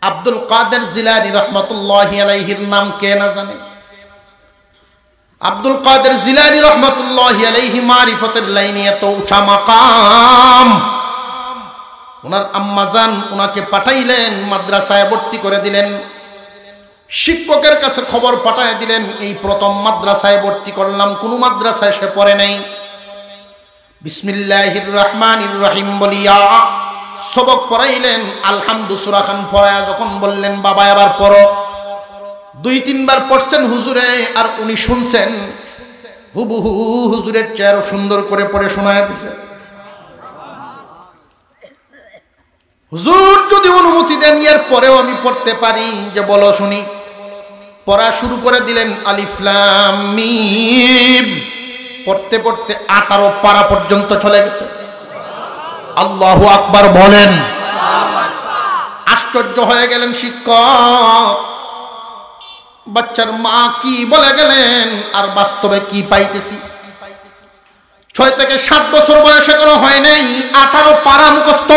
আব্দুল কাদের জিলানী রহমতুল্লাহি আলাইহির নাম কে না জানে? আব্দুল কাদের জিলানী রহমতুল্লাহি আলাইহি মারিফতের লাইনে এত উঁচা মাকাম, ওনার আম্মাজান ওনাকে পাঠাইলেন, মাদ্রাসায় ভর্তি করে দিলেন। শিক্ষকের কাছে খবর পাঠায় দিলেন, এই প্রথম মাদ্রাসায় ভর্তি করলাম, কোনো মাদ্রাসায় সে পড়ে নাই। বিসমিল্লাহির রহমানির রহিম বলিয়া সবক পড়াইলেন। আলহামদু সূরা খান পড়ায়া যখন বললেন, বাবা এবার পড়ো, 2-3 বার পড়ছেন হুজুরে, আর উনি শুনছেন, হুবহু হুজুরের চেয়ে সুন্দর করে পড়ে শোনায় দিছে। হুজুর যদি অনুমতি দেন এর পরেও আমি পড়তে পারি, যে বলো শুনি। পড়া শুরু করে দিলেন, আলিফ লাম মিম, পড়তে পড়তে 18 পারা পর্যন্ত চলে গেছে। আল্লাহু আকবার বলেন। আশ্চর্য হয়ে গেলেন শিক্ষক, বাচ্চার মা কি বলে গেলেন আর বাস্তবে কি পাইতেছি। 6 থেকে 7 বছর বয়সে কোনো হয় নাই, 18 পারা মুখস্থ।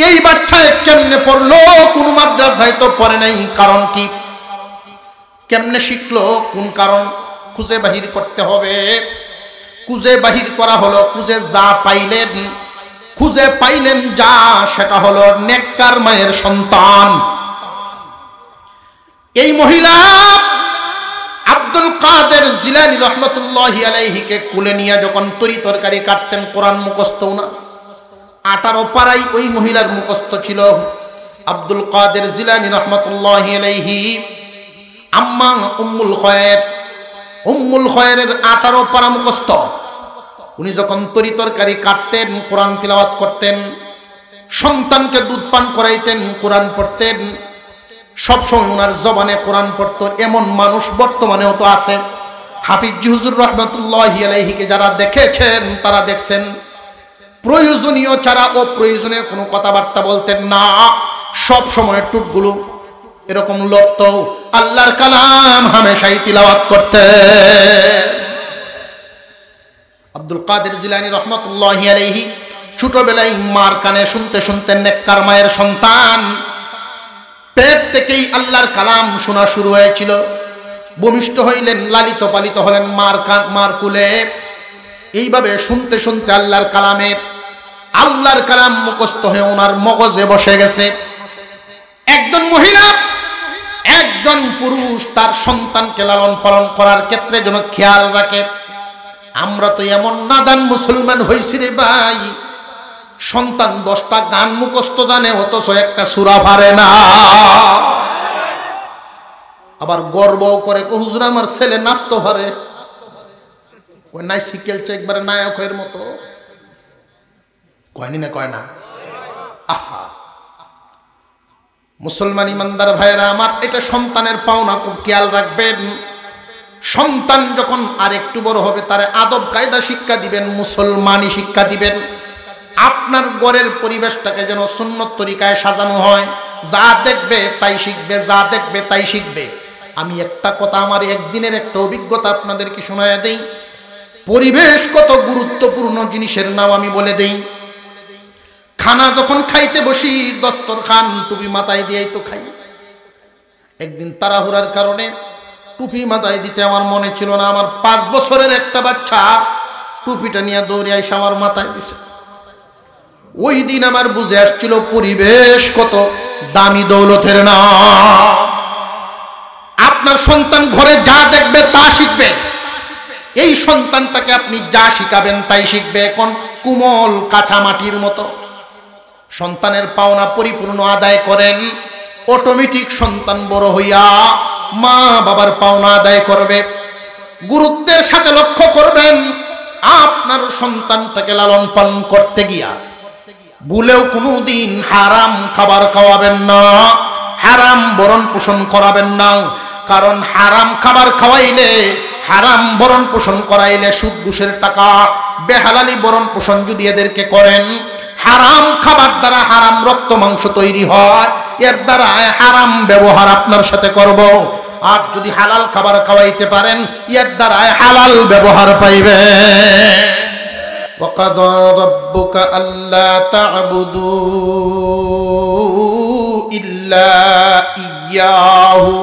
এই বাচ্চায় কেমনে পড়লো? কোন মাদ্রাসায় তো পড়ে নাই। কারণ কি? কেমনে শিখলো? কোন কারণ খুঁজে বাহির করতে হবে। খুঁজে বাহির করা হলো, খুঁজে যা পাইলেন, খুঁজে পাইলেন যা, সেটা হলো নেককার মায়ের সন্তান। এই মহিলা আব্দুল কাদের জিলানী রহমতুল্লাহি আলাইহিকে কুলে নিয়ে যখন তরি তরকারি কাটতেন, কোরআন মুখস্থ না, 18 পারাই ওই মহিলার মুখস্থ ছিল। আব্দুল কাদের জিলানী রহমতুল্লাহি আলাইহি আম্মা উম্মুল খয়েরের 18 পারা মুখস্থ। উনি যখন তরি তরকারি কাটতেন, কোরআন তিলাওয়াত করতেন, সন্তানকে দুধ পান করাইতেন, কোরআন পড়তেন, সবসময় ওনার জবানে কোরআন পড়তো। এমন মানুষ বর্তমানেও তো আছে। হাফিজ হুজুর রহমতুল্লাহি আলাইহিকে যারা দেখেছেন তারা দেখছেন, প্রয়োজনীয় ছাড়া অপ্রয়োজনীয় কোনো কথাবার্তা বলতেন না। সব সময় টুকগুলো এরকম লড়ত, আল্লাহর কালাম হামেশাই তিলাওয়াত করতেন। আব্দুল কাদের জিলানী রহমতুল্লাহি আলাইহি ছোটবেলায় মার কানে শুনতে শুনতে নেককার মায়ের সন্তান, পেট থেকেই আল্লাহর কালাম শোনা শুরু হয়েছিল। ভূমিষ্ঠ হইলেন, লালিত পালিত হলেন মার কুলে। এইভাবে শুনতে শুনতে আল্লাহর কালাম মুখস্থ হয়ে ওনার মগজে বসে গেছে। একজন মহিলা, একজন পুরুষ তার সন্তানকে লালন পালন করার ক্ষেত্রে যেন খেয়াল রাখে। আমরা তো এমন নাদান মুসলমান হইছি রে ভাই, সন্তান 10টা গান মুখস্থ জানে, অথচ একটা সূরা পারে না। আবার গর্ব করে, হুজুর আমার ছেলে নাচতে পারে, ওই নাইসি খেলছে একবারে নায়কের মতো। কয়নি না, কয় না? আহা, মুসলমান ইমানদার ভাইরা আমার, এটা সন্তানের পাওনা, খুব খেয়াল রাখবেন। সন্তান যখন আর একটু বড় হবে, তারে আদব কায়দা শিক্ষা দিবেন, মুসলমানি শিক্ষা দিবেন। আপনার ঘরের পরিবেশটাকে যেন সুন্নত তরিকায় সাজানো হয়, যা দেখবে তাই শিখবে, যা দেখবে তাই শিখবে। আমি একটা কথা, আমার একদিনের একটা অভিজ্ঞতা আপনাদেরকে শোনায় দেই। পরিবেশ কত গুরুত্বপূর্ণ জিনিসের নাম আমি বলে দেই। খানা যখন খাইতে বসি, দস্তরখান টুপি মাথায় দিয়েই তো খাই। একদিন তাড়াহুড়ার কারণে টুপি মাথায় দিতে আমার মনে ছিল না। আমার 5 বছরের একটা বাচ্চা টুপিটা নিয়ে দৌড়ে এসে আমার মাথায় দিছে। ওই দিন আমার বুঝে আসছিল পরিবেশ কত দামি দৌলতের নাম। আপনার সন্তান ঘরে যা দেখবে তা শিখবে। এই সন্তানটাকে আপনি যা শিখাবেন তাই শিখবে। এখন কোমল কাঁচামাটির মতো। সন্তানের পাওনা পরিপূর্ণ আদায় করেন, অটোমেটিক সন্তান বড় হইয়া মা বাবার পাওনা আদায় করবে। গুরুত্বের সাথে লক্ষ্য করবেন, আপনার সন্তানটাকে লালন পালন করতে গিয়া ভুলেও কোনোদিন হারাম খাবার খাওয়াবেন না, হারাম ভরণ পোষণ করাবেন না। কারণ হারাম খাবার খাওয়াইলে, হারাম ভরণ পোষণ করাইলে সুদ ঘুষের টাকা, বেহালালি ভরণ পোষণ যদি এদেরকে করেন, হারাম খাবার দ্বারা হারাম রক্ত মাংস তৈরি হয়, এর দ্বারা হারাম ব্যবহার আপনার সাথে করব। আর যদি হালাল খাবার খাওয়াইতে পারেন, এর দ্বারা হালাল ব্যবহার পাইবে। وَقَضَى رَبُّكَ أَلَّا تَعْبُدُوا ইল্লা ইয়াহু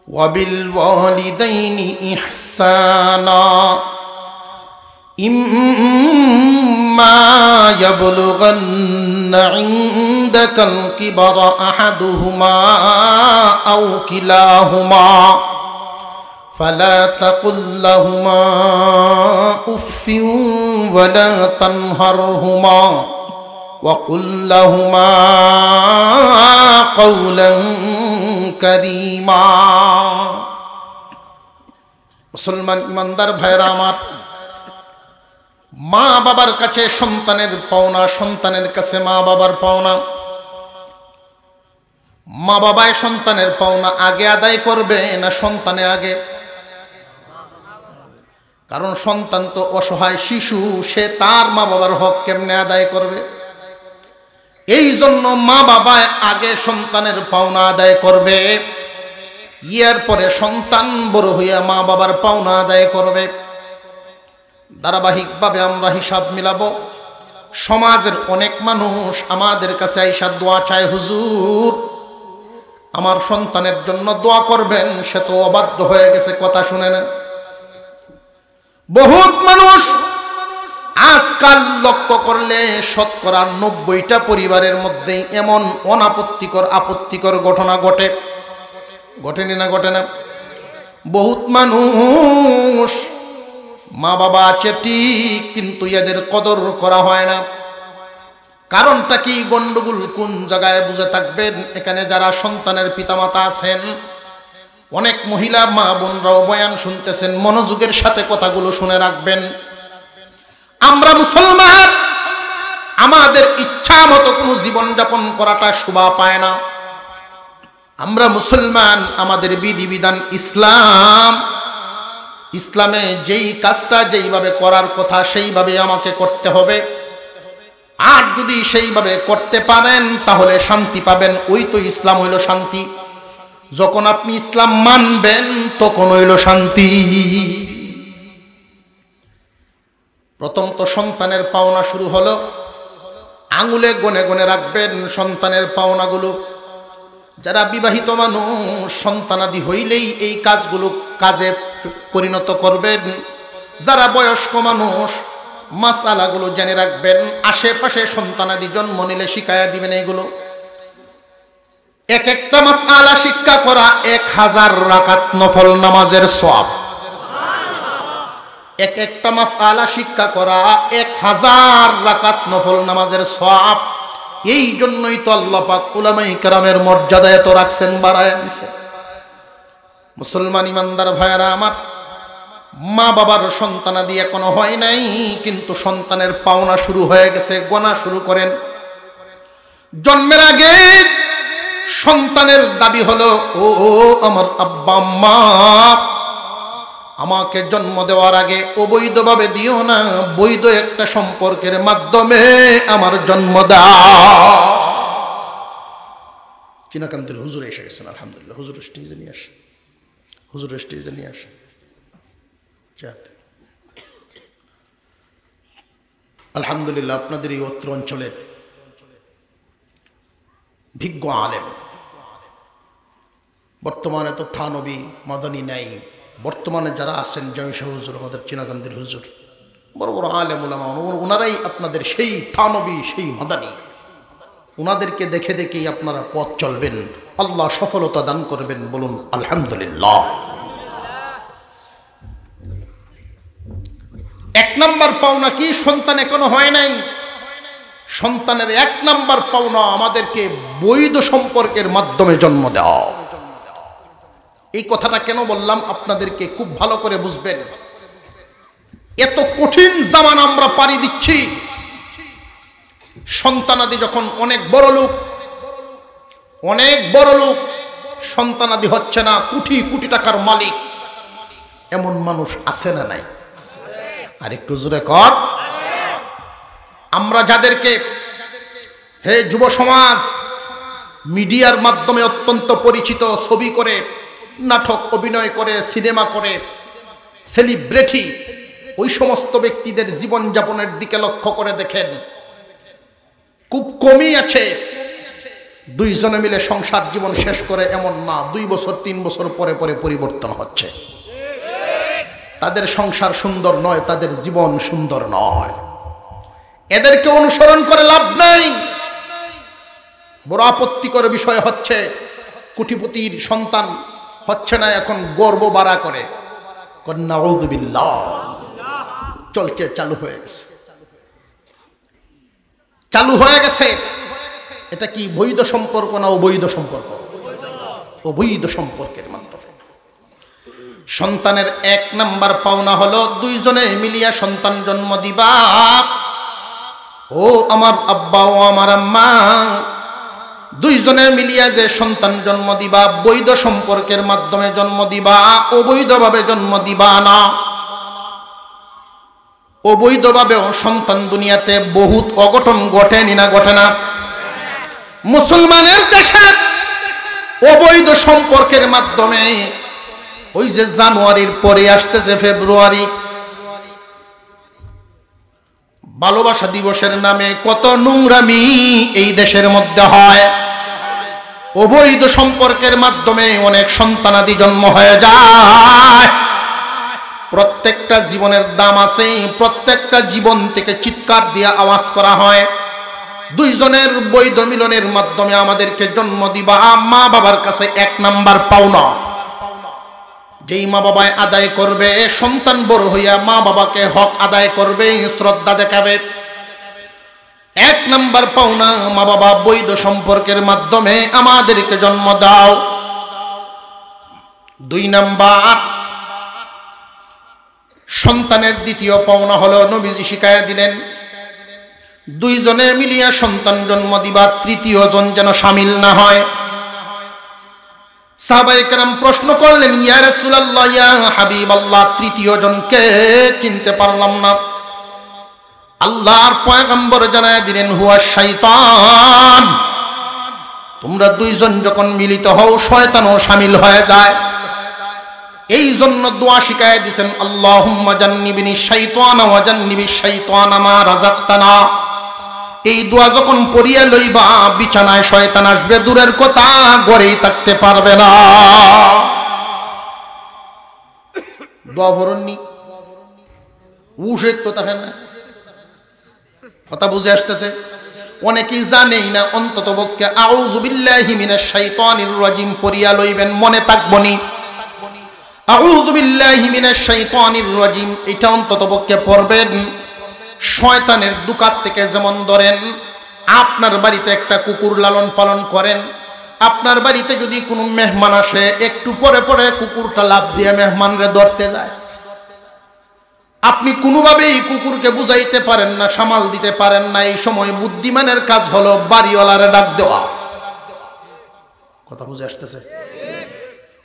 ওয়া বিল ওয়ালিদাইনি ইহসানা ইম্মা ইয়াবলুগান্না ইনদাকাল কিবারা আহাদুহুমা আও কিলাহুমা فلا تقل لهما أف ولا تنهرهما وقل لهما قولا كريما মুসলমান ইমানদার ভাইরা আমার, মা বাবার কাছে সন্তানের পাওনা, সন্তানের কাছে মা বাবার পাওনা। মা বাবায় সন্তানের পাওনা আগে আদায় করবে না সন্তানে আগে? কারণ সন্তান তো অসহায় শিশু, সে তার মা বাবার হক কেমনে আদায় করবে? এই জন্য মা বাবায় আগে সন্তানের পাওনা আদায় করবে, ইয়ার পরে সন্তান বড় হইয়া মা বাবার পাওনা আদায় করবে। ধারাবাহিকভাবে আমরা হিসাব মিলাবো। সমাজের অনেক মানুষ আমাদের কাছে আইসা দোয়া চায়, হুজুর আমার সন্তানের জন্য দোয়া করবেন, সে তো অবাধ্য হয়ে গেছে, কথা শুনে না। বহুত মানুষ আজকাল লক্ষ্য করলে শতকরা 90টা পরিবারের মধ্যে এমন আপত্তিকর ঘটনা ঘটেনি না ঘটে না? বহুত মানুষ মা বাবা আছে ঠিক, কিন্তু এদের কদর করা হয় না। কারণটা কি, গন্ডগোল কোন জায়গায় বুঝে থাকবেন? এখানে যারা সন্তানের পিতামাতা আছেন, অনেক মহিলা মা বোনরাও বয়ান শুনতেছেন, মনোযোগের সাথে কথাগুলো শুনে রাখবেন। আমরা মুসলমান, আমাদের ইচ্ছা মতো কোনো জীবনযাপন করাটা শোভা পায় না। আমরা মুসলমান, আমাদের বিধিবিধান ইসলামে যেই কাজটা যেইভাবে করার কথা সেইভাবে আমাকে করতে হবে। আর যদি সেইভাবে করতে পারেন তাহলে শান্তি পাবেন। ওই তো ইসলাম হইল শান্তি। যখন আপনি ইসলাম মানবেন তখন হইল শান্তি। প্রথম তো সন্তানের পাওনা শুরু হলো। আঙুলে গনে গনে রাখবেন সন্তানের পাওনাগুলো। যারা বিবাহিত মানুষ, সন্তানাদি হইলেই এই কাজগুলো কাজে পরিণত করবেন। যারা বয়স্ক মানুষ, মাসালাগুলো জেনে রাখবেন। আশেপাশে সন্তানাদি জন্ম নিলে শিখাইয়া দিবেন এইগুলো। এক একটা মাসালা শিক্ষা করা 1000 রাকাত নফল নামাজের সওয়াব। এক একটা মাসালা শিক্ষা করা 1000 রাকাত নফল নামাজের সওয়াব। এই জন্যই তো আল্লাহ পাক উলামায়ে কেরামের মর্যাদা এত রাখছেন, বাড়ায়া দিছে। মুসলমান ইমানদার ভাইরা আমার, মা বাবার সন্তানাদি এখনো হয় নাই, কিন্তু সন্তানের পাওনা শুরু হয়ে গেছে। গোনা শুরু করেন। জন্মের আগে সন্তানের দাবি হলো, ও আমার আব্বা আম্মা, আমাকে জন্ম দেওয়ার আগে অবৈধভাবে দিও না, বৈধ একটা সম্পর্কের মাধ্যমে আমার জন্ম দাও। চিনাকান্তের হুজুর এসে গেছেন, আলহামদুলিল্লাহ। হুজুর স্টেজে নিয়ে আসে, হুজুর স্টেজে নিয়ে আসে। আলহামদুলিল্লাহ, আপনাদের এই অত্র অঞ্চলের বিজ্ঞ আলেম, বর্তমানে তো থানবী মাদানী নাই, বর্তমানে যারা আছেন জমিশা হুজুর, আমাদের চিনাকান্দির হুজুর, বড় বড় আলেম উলামা, ওনারাই আপনাদের সেই থানবী, সেই মাদানী। ওনাদেরকে দেখে দেখেই আপনারা পথ চলবেন। আল্লাহ সফলতা দান করবেন, বলুন আলহামদুলিল্লাহ। 1 নাম্বার পাওনা কি? সন্তান এখনো হয় নাই। সন্তানের 1 নাম্বার পাওনা আমাদেরকে বৈধ সম্পর্কের মাধ্যমে জন্ম দেওয়া। এই কথাটা কেন বললাম আপনাদেরকে খুব ভালো করে বুঝবেন। এত কঠিন জামান আমরা পাড়ি দিচ্ছি। সন্তানাদি যখন অনেক বড় লোক, সন্তানাদি হচ্ছে না, কোটি কোটি টাকার মালিক, এমন মানুষ আছে না নাই? আর একটু জোরে কর। আমরা যাদেরকে, হে যুব সমাজ, মিডিয়ার মাধ্যমে অত্যন্ত পরিচিত, ছবি করে, নাটক অভিনয় করে, সিনেমা করে, সেলিব্রিটি, ওই সমস্ত ব্যক্তিদের জীবনযাপনের দিকে লক্ষ্য করে দেখেন, খুব কমই আছে দুইজনে মিলে সংসার জীবন শেষ করে এমন না, 2 বছর 3 বছর পরে পরে পরিবর্তন হচ্ছে। তাদের সংসার সুন্দর নয়, তাদের জীবন সুন্দর নয়। এদেরকে অনুসরণ করে লাভ নাই। বড় আপত্তিকর বিষয় হচ্ছে কোটিপতির সন্তান হচ্ছে না, এখন গর্ব বাড়া করে। নাউযুবিল্লাহ, চলছে, চালু হয়ে গেছে, চালু হয়ে গেছে। এটা কি বৈধ সম্পর্ক না অবৈধ সম্পর্ক? অবৈধ সম্পর্কের মাধ্যমে সন্তানের 1 নাম্বার পাওনা হলো দুইজনে মিলিয়া সন্তান জন্ম দিবা। ও আমার আব্বা ও আমার আম্মা, দুইজনে মিলিয়া যে সন্তান জন্ম দিবা, বৈধ সম্পর্কের মাধ্যমে জন্ম দিবা, অবৈধভাবে জন্ম দিবা না। অবৈধভাবেও সন্তান দুনিয়াতে বহুত অঘটন ঘটেনি না ঘটে না? মুসলমানের দেশে অবৈধ সম্পর্কের মাধ্যমে ওই যে জানুয়ারির পরে আসতেছে ফেব্রুয়ারি, ভালোবাসা দিবসের নামে কত নোংরামি এই দেশের মধ্যে হয়। অবৈধ সম্পর্কের মাধ্যমে অনেক সন্তানাদি জন্ম হয়ে যায়। প্রত্যেকটা জীবনের দাম আছে, প্রত্যেকটা জীবন থেকে চিৎকার দিয়ে আওয়াজ করা হয়। দুইজনের বৈধ মিলনের মাধ্যমে আমাদেরকে জন্ম দিবা। মা বাবার কাছে 1 নাম্বার পাওনা। যেই মা বাবায় আদায় করবে, সন্তান বড় হইয়া মা বাবাকে হক আদায় করবে, শ্রদ্ধা দেখাবে। 1 নাম্বার পাওনা, মা বাবা বৈধ সম্পর্কের মাধ্যমে আমাদেরকে জন্ম দাও। 2 নাম্বার, সন্তানের দ্বিতীয় পাওনা হলো নবীজি শিখায়া দিলেন, দুইজনে মিলিয়া সন্তান জন্ম দিবা, তৃতীয় জন যেন শামিল না হয়। সাহাবায়ে কেরাম প্রশ্ন করলেন, ইয়া রাসূলুল্লাহ, ইয়া হাবিবাল্লাহ, তৃতীয় জনকে চিনতে পারলাম না। আল্লাহর পয়গম্বর জানায় দিলেন, হুয়া শয়তান। তোমরা দুইজন যখন মিলিত হও, শয়তানও শামিল হয়ে যায়। এই জন্য দোয়া শিখায় দিয়েছেন, আল্লাহুম্মা জান্নিবনি শাইতানা ওয়া জান্নিবিশ শাইতানা মা রাযাকতানা। এই দোয়া যখন পড়িয়া লইবা, বিছানায় শয়তান আসবে দূরের কথা, ঘরেই থাকতে পারবে না। দোয়া পড়ননি, উঠে তো থাকে না। কথা বুঝে আসতেছে? অনেকেই জানেই না, অন্তত পক্ষে আউযু বিল্লাহি মিনাশ শাইতানির রাজিম পড়িয়া লইবেন, মনে থাকবনি। আউযু বিল্লাহি মিনাশ শাইতানির রাজিম, এটা অন্তত পক্ষে পড়বেন। শয়তানের দুকাত থেকে যেমন ধরেন, আপনার বাড়িতে একটা কুকুর লালন পালন করেন, আপনার বাড়িতে যদি কোনো মেহমান আসে, একটু পরে পরে কুকুরটা লাফ দিয়ে মেহমানরে ধরতে যায়। আপনি কোনোভাবেই কুকুরকে বুঝাইতে পারেন না, সামাল দিতে পারেন না। এই সময় বুদ্ধিমানের কাজ হলো বাড়িওয়ালারে ডাক দেওয়া। কথা বুঝে আসতেছে?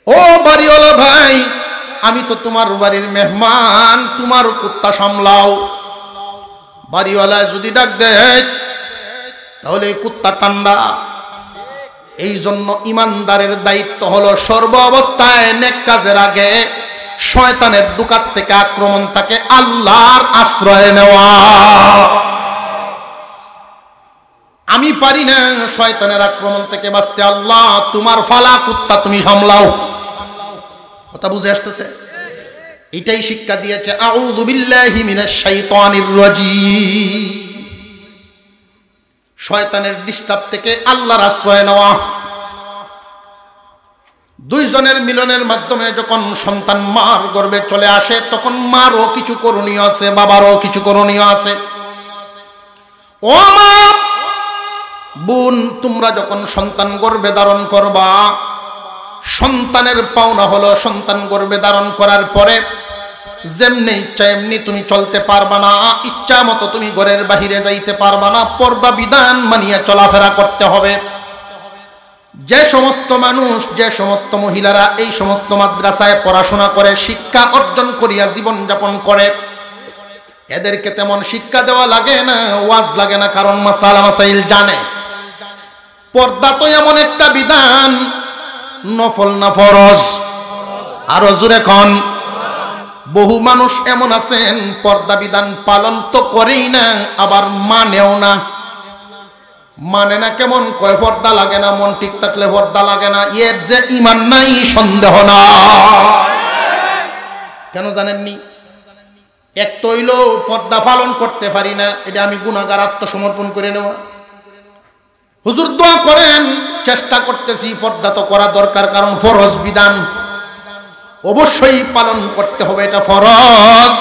ও বাড়িওয়ালা ভাই, আমি তো তোমার বাড়ির মেহমান, তোমার কুত্তা সামলাও। বাড়িওয়ালা যদি ডাক দেয়, তাহলে কুত্তা ঠান্ডা। এই জন্য ইমানদারের দায়িত্ব হলো সর্ব অবস্থায় নেক কাজের আগে শয়তানের দুকাত থেকে আক্রমণ থেকে আল্লাহর আশ্রয় নেওয়া। আমি পারি না শয়তানের আক্রমণ থেকে বাঁচতে, আল্লাহ তোমার ফালা, কুত্তা তুমি সামলাও। কথা বুঝে আসতেছে? এটাই শিক্ষা দিয়েছে আউযু বিল্লাহি মিনাশ শাইতানির রাজিম। শয়তানের ডিস্টার্ব থেকে আল্লাহর আশ্রয় নেওয়া। দুইজনের মিলনের মাধ্যমে যখন সন্তান মার গর্ভে চলে আসে, তখন মারও কিছু করণীয় আছে, বাবারও কিছু করণীয় আছে। ও মা বোন, তোমরা যখন সন্তান গর্ভে ধারণ করবা, সন্তানের পাওনা হলো সন্তান গর্ভে ধারণ করার পরে যেমনি ইচ্ছা এমনি তুমি চলতে পারবা না, ইচ্ছা মতো তুমি ঘরের বাহিরে যাইতে পারবা না, পর্দা বিধান মানিয়ে চলাফেরা করতে হবে। যে সমস্ত মানুষ, যে সমস্ত মহিলারা এই সমস্ত মাদ্রাসায় পড়াশোনা করে, শিক্ষা অর্জন করিয়া জীবন যাপন করে, এদেরকে তেমন শিক্ষা দেওয়া লাগে না, ওয়াজ লাগে না, কারণ মাসালা মাসাইল জানে। পর্দা তো এমন একটা বিধান, নফল না ফরজ? আরো জোরে কোন। বহু মানুষ এমন আছেন, পর্দা বিধান পালন তো করেই না, আবার মানেও না। মানে না কেমন কয় পর্দা লাগে না, মন ঠিক থাকলে পর্দা লাগে না, এর যে ঈমান নাই সন্দেহ না। কেন জানেননি? এক তৈল পর্দা পালন করতে পারি না, এটা আমি গুনাহগার, আত্মসমর্পণ করে নেওয়া। হুজুর দোয়া করেন, চেষ্টা করতেছি, পর্দা তো করা দরকার, কারণ ফরজ বিধান অবশ্যই পালন করতে হবে, এটা ফরজ।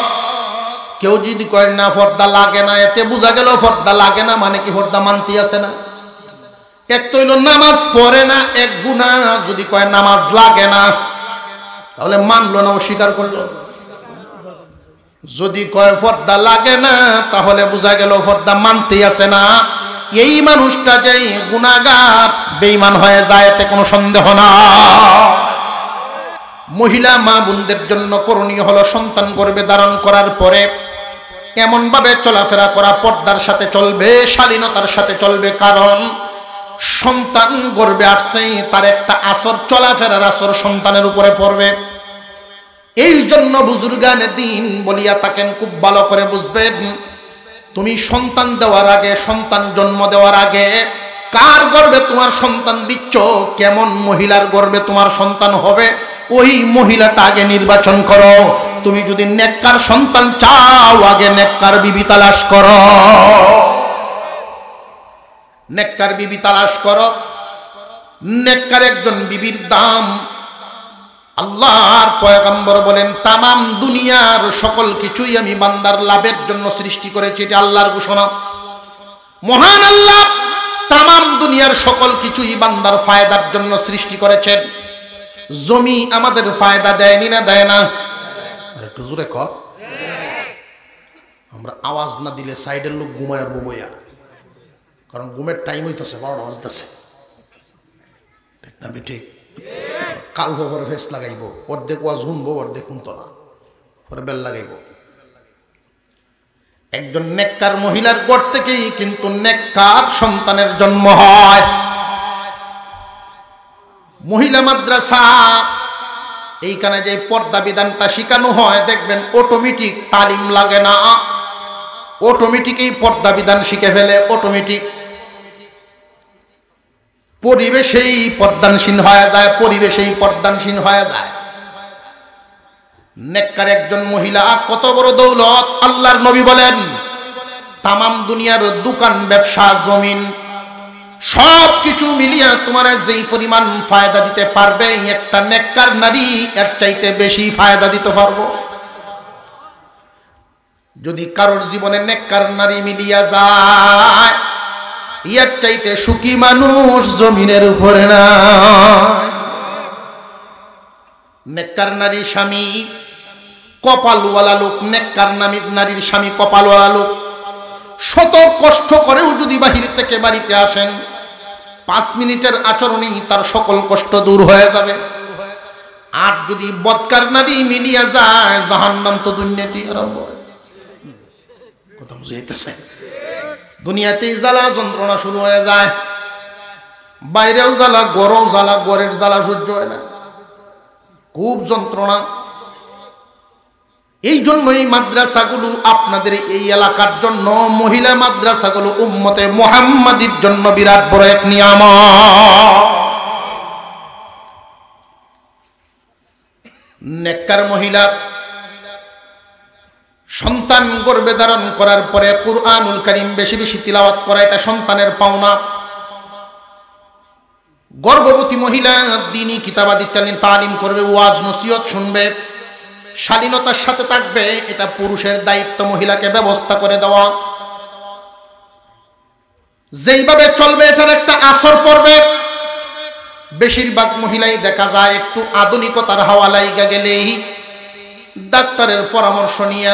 কেউ যদি কয় না পর্দা লাগে না, এতে বোঝা গেল পর্দা লাগে না মানে কি পর্দা মানতে আছে না। এক তো হইল নামাজ পড়ে না, এক গুনাহ। যদি কয় নামাজ লাগে না, তাহলে মানলো না, অস্বীকার করলো। যদি কয় পর্দা লাগে না, তাহলে বোঝা গেল পর্দা মানতে আছে না। এই মানুষটা যেই গুনাহগার, বেঈমান হয়ে যায়, এতে কোনো সন্দেহ না। মহিলা মা বোনদের জন্য করণীয় হলো সন্তান গর্ভে ধারণ করার পরে এমন ভাবে চলাফেরা করা, পর্দার সাথে চলবে, শালীনতার সাথে চলবে। কারণ সন্তান গর্ভে আসছে, তার একটা আসর, চলাফেরার আসর সন্তানের উপরে পড়বে। এই জন্য বুজুর্গানে দিন বলিয়া থাকেন, খুব ভালো করে বুঝবেন, তুমি সন্তান দেওয়ার আগে, সন্তান জন্ম দেওয়ার আগে কার গর্ভে তোমার সন্তান দিচ্ছ, কেমন মহিলার গর্ভে তোমার সন্তান হবে, ওই মহিলাটা আগে নির্বাচন করো। তুমি যদি নেককার সন্তান চাও, আগে নেককার বিবি তালাশ করো, নেককার বিবি তালাশ করো। নেককার একজন বিবির দাম, আল্লাহর পয়গম্বর বলেন, তামাম দুনিয়ার সকল কিছুই আমি বান্দার লাভের জন্য সৃষ্টি করেছি, এটা আল্লাহর ঘোষণা। মহান আল্লাহ তামাম দুনিয়ার সকল কিছুই বান্দার ফায়দার জন্য সৃষ্টি করেছেন। জমি আমাদের ফায়দা দেয়নি না, দেয় না? আর একটু জোরে কর। আমরা আওয়াজ না দিলে সাইডের লোক ঘুমায় আর ঘুমাইয়া, কারণ ঘুমের টাইম হইতেছে, 12টা বাজতেছে, ঠিক না? ঠিক। কাল পরে ফেস লাগাইব, অর্ধেক ওয়াজ শুনবো, অর্ধেক শুনতো না, পরে বেল লাগাইব। একজন নেককার মহিলার গড় থেকেই কিন্তু নেককার সন্তানের জন্ম হয়। মহিলা মাদ্রাসা, এইখানে যে পর্দা বিধানটা শিখানো হয়, দেখবেন অটোমেটিক তালিম লাগে না, অটোমেটিকই পর্দা বিধান শিখে ফেলে। অটোমেটিক পরিবেশেই পর্দানশীল হয়ে যায়, পরিবেশেই পর্দানশীল হয়ে যায়। নেককার একজন মহিলা কত বড় দৌলত। আল্লাহর নবী বলেন, তামাম দুনিয়ার দোকান, ব্যবসা, জমিন সব কিছু মিলিয়া তোমার যেই পরিমাণ ফায়দা দিতে পারবে, একটা নেককার নারী এর চাইতে বেশি ফায়দা দিতে পারবো। যদি কারোর জীবনে নেককার নারী মিলিয়া যায়, এর চাইতে সুখী মানুষ জমিনের উপরে না। নেককার নারী স্বামী কপালওয়ালা লোক, নেককার নারীর স্বামী কপালওয়ালা লোক। শত কষ্ট করেও যদি বাহির থেকে বাড়িতে আসেন, 5 মিনিটের আচরণেই তার সকল কষ্ট দূর হয়ে যাবে। আর যদি বদকার নারী মিলিয়া যায়, জাহান্নাম তো দুনিয়াতে আরম্ভ হয়। কথা বুঝাইতেছে? দুনিয়াতেই জ্বালা যন্ত্রণা শুরু হয়ে যায়, বাইরেও জ্বালা, গরম জ্বালা, গড়ের জ্বালা সহ্য হয় না, খুব যন্ত্রণা। এই জন্যই মাদ্রাসাগুলো আপনাদের এই এলাকার জন্য, মহিলা মাদ্রাসাগুলো উম্মতে মুহাম্মাদির জন্য বিরাট বড় এক নিয়ামত। নেককার মহিলা সন্তান গর্ভে ধারণ করার পরে কুরআনুল কারীম বেশি বেশি তিলাওয়াত করা, এটা সন্তানের পাওনা। গর্ভবতী মহিলা দ্বীনি কিতাবাদি তালিম করবে, ওয়াজ নসিহত শুনবে, শালীনতার সাথে থাকবে, এটা পুরুষের দায়িত্ব মহিলাকে ব্যবস্থা করে দেওয়া। যেইভাবে চলবে এটার একটা আসর পড়বে। বেশিরভাগ মহিলাই দেখা যায় একটু আধুনিকতার হাওয়া লাইগা গেলেই ডাক্তারের পরামর্শ নিয়ে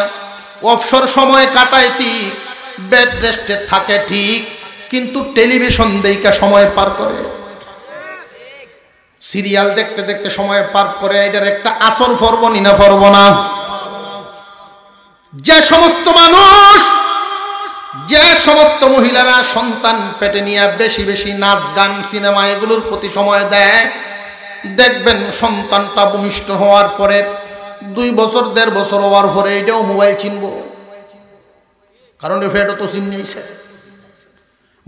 অবসর সময় কাটায়, ঠিক বেড রেস্টে থাকে ঠিক, কিন্তু টেলিভিশন দেখে সময় পার করে, সিরিয়াল দেখতে দেখতে সময় পার করে। এটার একটা আসর পড়ব না, পড়ব না? যে সমস্ত মানুষ, যে সমস্ত মহিলারা সন্তান পেটে নিয়ে বেশি বেশি নাচ গান, সিনেমা এগুলোর প্রতি সময় দেয়, দেখবেন সন্তানটা ভূমিষ্ঠ হওয়ার পরে 2 বছর 1.5 বছর হওয়ার পরে এটাও মোবাইল চিনব, কারণ ফেটও তো চিনিয়েছে।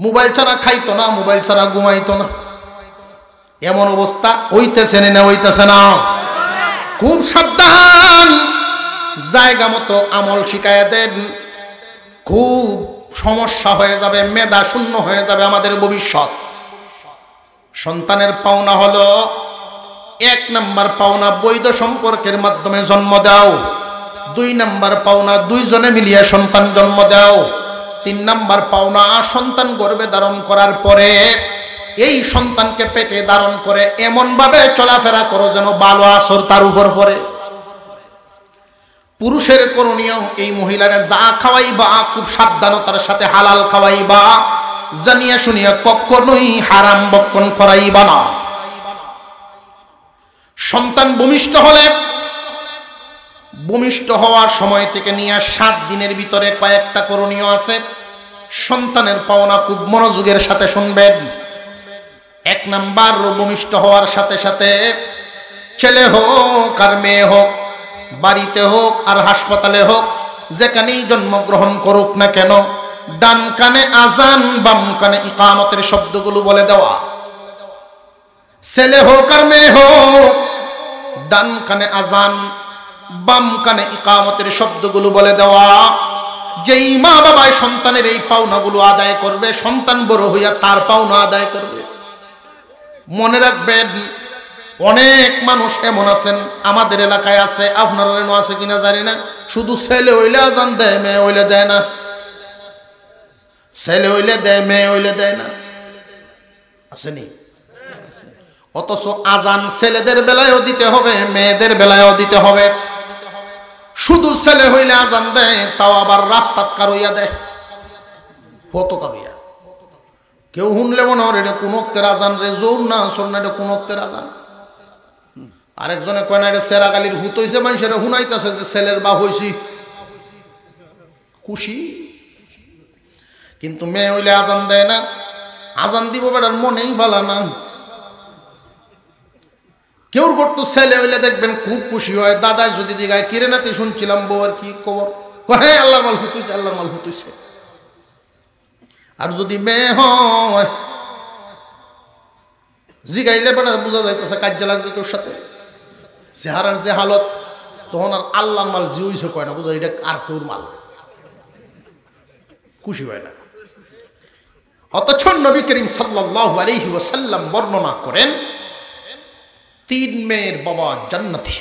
মোবাইল ছাড়া খাইতো না, মোবাইল ছাড়া ঘুমাইতো না। এমন অবস্থা হইতেছে না হইতেছে না? খুব সাবধান, জায়গা মতো আমল শিখায় দেন, খুব সমস্যা হয়ে যাবে, মেধা শূন্য হয়ে যাবে আমাদের ভবিষ্যৎ। সন্তানের পাওনা হলো, 1 নাম্বার পাওনা বৈধ সম্পর্কের মাধ্যমে জন্ম দাও। 2 নাম্বার পাওনা দুইজনে মিলিয়ে সন্তান জন্ম দাও। 3 নাম্বার পাওনা সন্তান গর্ভে ধারণ করার পরে এই সন্তানকে পেটে ধারণ করে এমন ভাবে চলাফেরা করো যেন ভালো আসর তার উপর পড়ে। পুরুষের করণীয়, এই মহিলারা যা খাওয়াইবা খুব সাবধানতার সাথে হালাল খাওয়াইবা, জানিয়া শুনিয়া কখনোই হারাম বক্ষণ করাইবা না। সন্তান ভূমিষ্ঠ হলে, ভূমিষ্ঠ হওয়ার সময় থেকে নিয়ে 7 দিনের ভিতরে কয়েকটা করণীয় আছে। সন্তানের পাওনা খুব মনোযোগের সাথে শুনবেন। 1 নাম্বার, ভূমিষ্ঠ হওয়ার সাথে সাথে ছেলে হোক আর মেয়ে হোক, বাড়িতে হোক আর হাসপাতালে হোক, যেখানেই জন্মগ্রহণ করুক না কেন, ডান কানে আজান বাম কানে ইকামতের শব্দগুলো বলে দেওয়া। ছেলে হোক আর মেয়ে হোক, ডান কানে আজান বাম কানে ইকামতের শব্দগুলো বলে দেওয়া। যেই মা বাবায় সন্তানের এই পাওনাগুলো আদায় করবে, সন্তান বড় হইয়া তার পাওনা আদায় করবে। মনে রাখবেন, অনেক মানুষ এমন আছেন, আমাদের এলাকায় আছে, আপনারা আছে কিনা জানি না, শুধু ছেলে হইলে আজান দেয়, মেয়ে হইলে দেয় না। ছেলে হইলে দেয়, মেয়ে হইলে দেয় না, আসেনি? অথচ আজান ছেলেদের বেলায়ও দিতে হবে, মেয়েদের বেলায়ও দিতে হবে। শুধু ছেলে হইলে আজান দেয়, তাও আবার রাস্তাত কারইয়া দেয়, ফটো কারইয়া। কেউ শুনলে মনে হয় এটা কোন অক্তের আজান রে, জোর না আসল না, এটা কোন অক্তের আজান। আরেকজনে কয় না এটা সেরাগালির হুত হইছে, মানুষেরা শুনাইতেছে যে ছেলের বাপ হইছি, খুশি। কিন্তু মেয়ে হইলে আজান দেয় না, আজান দিব বেটার মনেই ভালা না। কেউ করতো ছেলে হইলে দেখবেন খুব খুশি হয়। দাদাই যদি দিঘায় কিরে নাতি শুনছিলাম বউয়ের কি খবর, হ্যাঁ আল্লাহর মাল হুতুইছে, আল্লাহর মাল হুতুইছে। আর যদি মেয়ে হয়, জিগাইলে বেটা বোঝা যাইতেছে কাজে লাগছে তোর সাথে, চেহারার যে হালত, তখন আর আল্লাহর মাল জি হইছে কয় না, বুঝা এটা আর তোর মাল, খুশি হয় না। অথচ নবী করিম সাল্লাল্লাহু আলাইহি ওয়াসাল্লাম বর্ণনা করেন 3 মেয়ের বাবা জান্নাতি।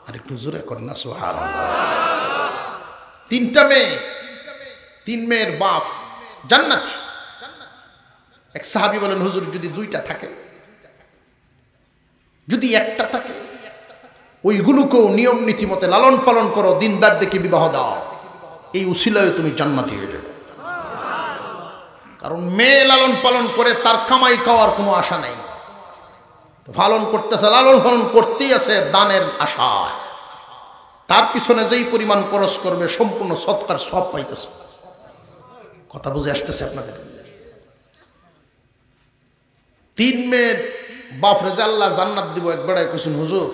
আর একটু জোরে কর না সুবহানাল্লাহ। 3টা মেয়ে, 3 মেয়ের বাপ জান্নাতি। এক সাহাবী বলেন, হুজুর যদি 2টা থাকে, যদি 1টা থাকে, ওইগুলোকেও নিয়ম নীতি মতে লালন পালন করো, দিনদার দেখে বিবাহ দাও, এই উসিলায় তুমি জান্নাতি হয়ে যাবে। কারণ মেয়ে লালন পালন করে তার কামাই খাওয়ার কোনো আশা নাই, পালন করতেছে, লালন পালন করতেই আছে দানের আশায়, তার পিছনে যেই পরিমাণ খরচ করবে সম্পূর্ণ সৎকার সব পাইতেছে। কথা বুঝে আসতেছে আপনাদের? 3 মেয়ের বাপরে যে আল্লাহ জান্নাত দিব, একবারে কিছু হুজুর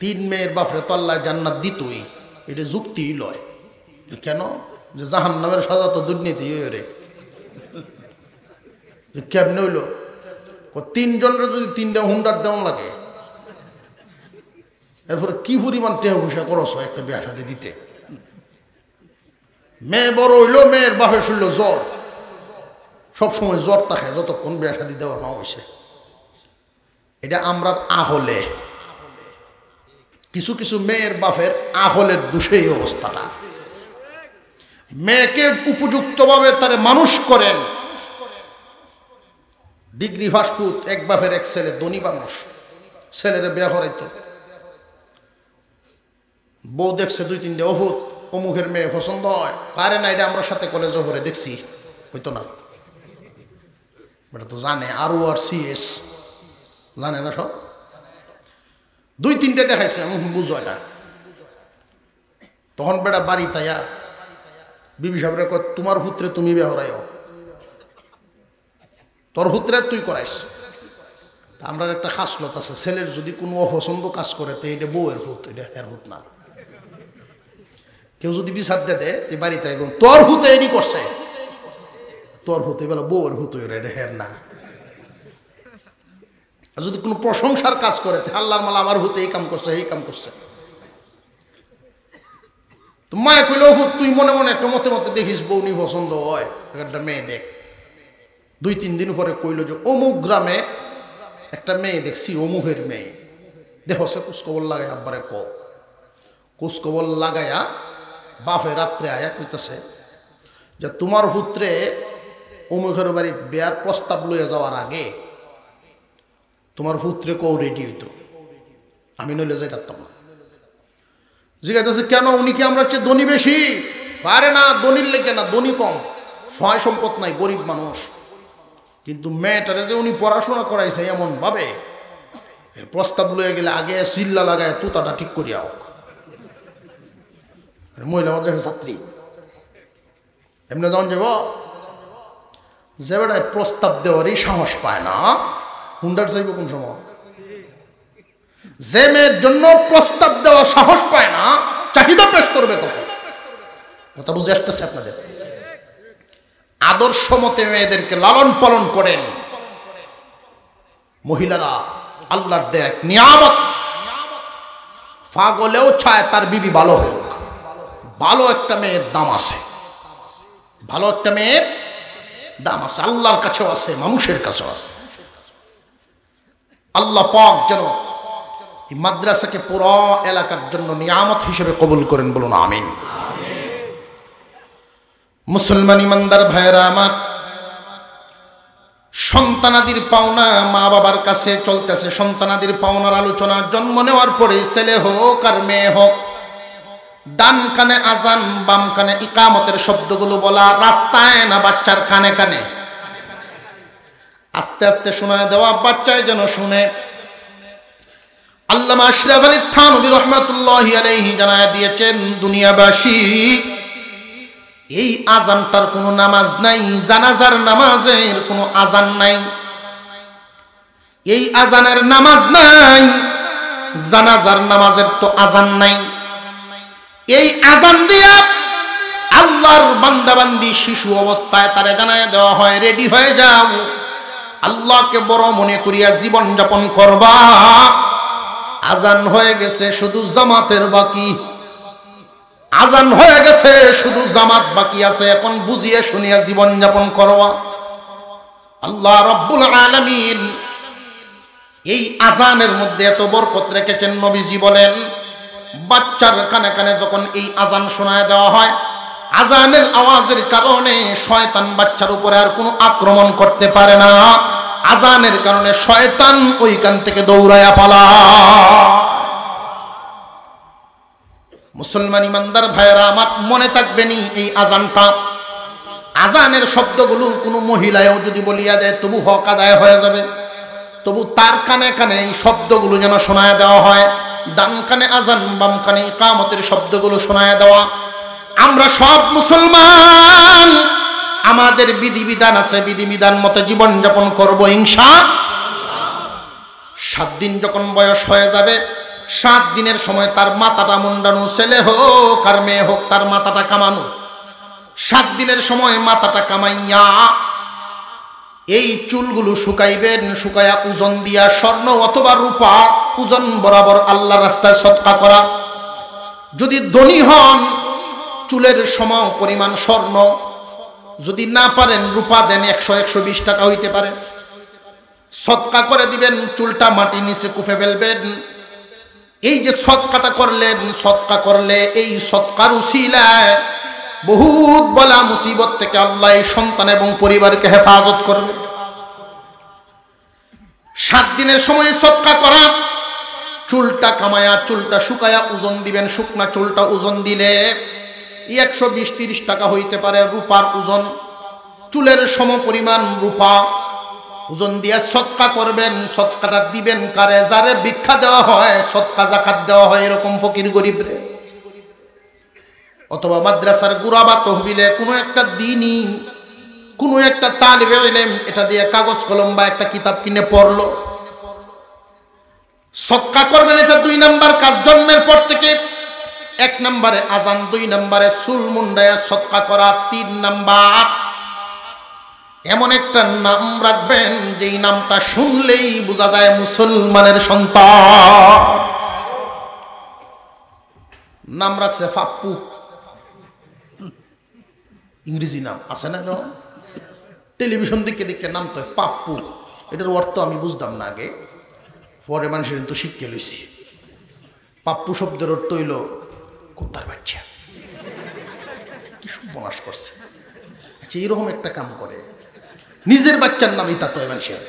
3 মেয়ের বাপরে তো আল্লাহ জান্নাত দিতই, এটা যুক্তিই লয়। কেন? যে জাহান্নামের সাজা তো দুর্নীতি রে, কেমনে হইল? 3 জনের যদি 3টা হুন্ডার দেওয়া লাগে, এরপরে কি পরিমাণ টেহা পয়সা খরচ হয় একটা বিয়া শাদী দিতে। মেয়ে বড় হইলো, মেয়ের বাপের শুনল জ্বর, সবসময় জ্বর থাকে যতক্ষণ বিয়া শাদী দেওয়া না হয়েছে। এটা আমরা আহলে, কিছু কিছু মেয়ের বাপের আহলের দোষে এই অবস্থাটা। মেয়েকে উপযুক্তভাবে তারে মানুষ করেন, ডিগ্রি ফাস্টফুড, এক বাপের এক ছেলে, ধনী মানুষ, ছেলের বিয়া করাইতো, বউ দেখছে 2-3টে অভূত, অমুখের মেয়ে পছন্দ হয়, পারে না, এটা আমরা সাথে কলেজে করে দেখছি, হইতো না, এটা তো জানে, আর সিএস জানে না সব, 2-3টে দেখাইছে, বুঝয় না। তখন বেটা বাড়ি তাইয়া বিবি সাহেবরা কয়, তোমার পুত্রে তুমি বিয়া করাইও, তোর পুত্রে তুই করাইস। আমরা একটা খাসলত আছে, ছেলের যদি কোনো অপছন্দ কাজ করে তো এটা বউয়ের ভূত, এটা হের ভূত না। কেউ যদি বিচার দেয় এই বাড়িতে, তোর ভূতে এরই করছে, তোর হতে বেলা বউয়ের হতে রে হের না। যদি কোনো প্রশংসার কাজ করে আল্লাহর মালা আমার হতে এই কাম করছে এই কাম করছে, তো মায়ে কইল তুই মনে মনে একটা মতে মতে দেখিস বউনি পছন্দ হয় একটা মেয়ে দেখ। 2-3 দিন পরে কইল যে অমুক গ্রামে একটা মেয়ে দেখছি, অমুকের মেয়ে দেখ সে কুচকবর লাগাই আব্বারে কুচকবর লাগাইয়া বাপে রাত্রে আয়া কইতেছে যে তোমার পুত্রে অমুকের বাড়ির বিয়ার প্রস্তাব লইয়া যাওয়ার আগে তোমার পুত্রে কও রেডি হইতো, আমি নইলে যাই থাকতাম না। জিজ্ঞাসা কেন, উনি কি আমরা চেয়ে ধনী বেশি? আরে না, ধনীর লেগে না, ধনী কম, সহায় সম্পদ নাই, গরিব মানুষ, কিন্তু মেয়েটারে যে উনি পড়াশোনা করাইছে এমন ভাবে প্রস্তাব লইয়া গেলে আগে সিল্লা লাগায় তুতাটা ঠিক করিয়া হোক। মহিলা মাদ্রাসার ছাত্রী এমনি যখন যাব যে বেড়ায় প্রস্তাব দেওয়ারই সাহস পায় না, হুন্ডার চাইব কোন সময়? যে মেয়ের জন্য প্রস্তাব দেওয়া সাহস পায় না, চাহিদা পেশ করবে কখন? কথা বুঝে আসতেছে আপনাদের? আদর্শ মতে মেয়েদেরকে লালন পালন করেন মহিলারা, আল্লাহর দেয়া এক নিয়ামত। পাগলেও চায় তার বিবি ভালো হোক। ভালো একটা মেয়ের দাম আছে, ভালো একটা মেয়ের দাম আছে, আল্লাহর কাছেও আছে, মানুষের কাছেও আছে। আল্লাহ পাক যেন এই মাদ্রাসাকে পুরো এলাকার জন্য নিয়ামত হিসেবে কবুল করেন, বলুন আমিন। মুসলমান ইমানদার ভাইরা আমার, সন্তানাদির পাওনা মা বাবার কাছে চলতেছে। সন্তানাদির পাওনার আলোচনা। জন্ম নেওয়ার পরে ছেলে হোক আর মেয়ে হোক, ডান কানে আজান বাম কানে ইকামতের শব্দগুলো বলা, রাস্তায় না বাচ্চার কানে কানে আস্তে আস্তে শোনায় দেওয়া, বাচ্চায় যেন শুনে। আল্লামা আশরাফ আলী থানভী রাহমাতুল্লাহি আলাইহি জানায়া দিয়েছেন, দুনিয়াবাসী এই আজানটার কোনো নামাজ নাই, জানাজার নামাজের কোনো আজান নাই। এই আজানের নামাজ নাই, জানাজার নামাজের তো আজান নাই। এই আজান দিয়া আল্লাহর বান্দাবান্দি শিশু অবস্থায় তারে জানায় দেওয়া হয়, রেডি হয়ে যাও, আল্লাহকে বড় মনে করিয়া জীবন যাপন করবা। আজান হয়ে গেছে, শুধু জামাতের বাকি। আজান হয়ে গেছে, শুধু জামাত বাকি আছে, এখন বুঝিয়ে শুনিয়া জীবন যাপন করবা। আল্লাহ রাব্বুল আলামিন এই আজানের মধ্যে এত বরকত রেখেছেন। নবীজি বলেন, বাচ্চার কানে কানে যখন এই আজান শোনায় দেওয়া হয়, আজানের আওয়াজের কারণে শয়তান বাচ্চার উপরে আর কোনো আক্রমণ করতে পারে না। আজানের কারণে শয়তান ওইখান থেকে দৌড়ায়া পালায়। মুসলমান ইমানদার ভাইয়েরা আমার, মনে থাকবেনি এই আজানটা, আজানের শব্দগুলো কোনো মহিলায়ও যদি বলিয়া যায় তবু হক আদায় হয়ে যাবে। তবু তার কানে কানে এই শব্দগুলো যেন শোনায় দেওয়া হয়। ডান কানে আজান বাম কানে ইকামতের শব্দগুলো শোনায় দেওয়া। আমরা সব মুসলমান, আমাদের বিধিবিধান আছে, বিধিবিধান মতো জীবন যাপন করবো ইনশাআল্লাহ। 7 দিন যখন বয়স হয়ে যাবে, 7 দিনের সময় তার মাথাটা মুন্ডানো, ছেলে হোক আর মেয়ে হোক তার মাথাটা কামানো। 7 দিনের সময় মাথাটা কামাইয়া এই চুলগুলো শুকাইবেন, শুকাইয়া ওজন দিয়া স্বর্ণ অথবা রূপা ওজন বরাবর আল্লাহর রাস্তায় সদকা করা। যদি ধনী হন, চুলের সম পরিমাণ স্বর্ণ, যদি না পারেন রূপা দেন, 100-120 টাকা হইতে পারে, সদকা করে দিবেন। চুলটা মাটির নিচে কুপে ফেলবেন। এই যে সদকাটা করলেন, সদকা করলে এই সদকার উসিলায় বহুত বলা মুসিবত থেকে আল্লাহ এই সন্তান এবং পরিবারকে হেফাজত করবে। 7 দিনের সময় সদকা করা, চুলটা কামায়া চুলটা শুকায়া ওজন দিবেন। শুকনা চুলটা ওজন দিলে 120-30 টাকা হইতে পারে রূপার ওজন। চুলের সম পরিমাণ রূপা ওজন দিয়ে সদকা করবেন। সদকাটা দিবেন কারে? যারে ভিক্ষা দেওয়া হয়, সদকা যাকাত দেওয়া হয়, এরকম ফকির গরিবরে। অথবা মাদ্রাসার গুরাবা তহবিলে কোনো একটা দিনই কোনো একটা তালিবে ইলম এটা দিয়ে কাগজ কলম বা একটা কিতাব কিনে পড়লো, সদকা করবেন। এটা 2 নাম্বার কাজ। জন্মের পর থেকে 1 নম্বরে আজান, 2 নম্বরে চুল মুন্ডায়া সদকা করা, 3 নাম্বার এমন একটা নাম রাখবেন যেই নামটা শুনলেই বোঝা যায় মুসলমানের সন্তান। নাম রাখছে পাপ্পু, ইংরেজি নাম আছে না, টেলিভিশন দিকে দিকে নাম তো পাপ্পু। এটার অর্থ আমি বুঝতাম না আগে, পরে মানুষের কিন্তু শিখতে লইছি। পাপ্পু শব্দের অর্থ হইল কুত্তার বাচ্চা। কি সর্বনাশ করছে! আচ্ছা, এইরকম একটা কাম করে, নিজের বাচ্চার নামই তা তো মানুষের।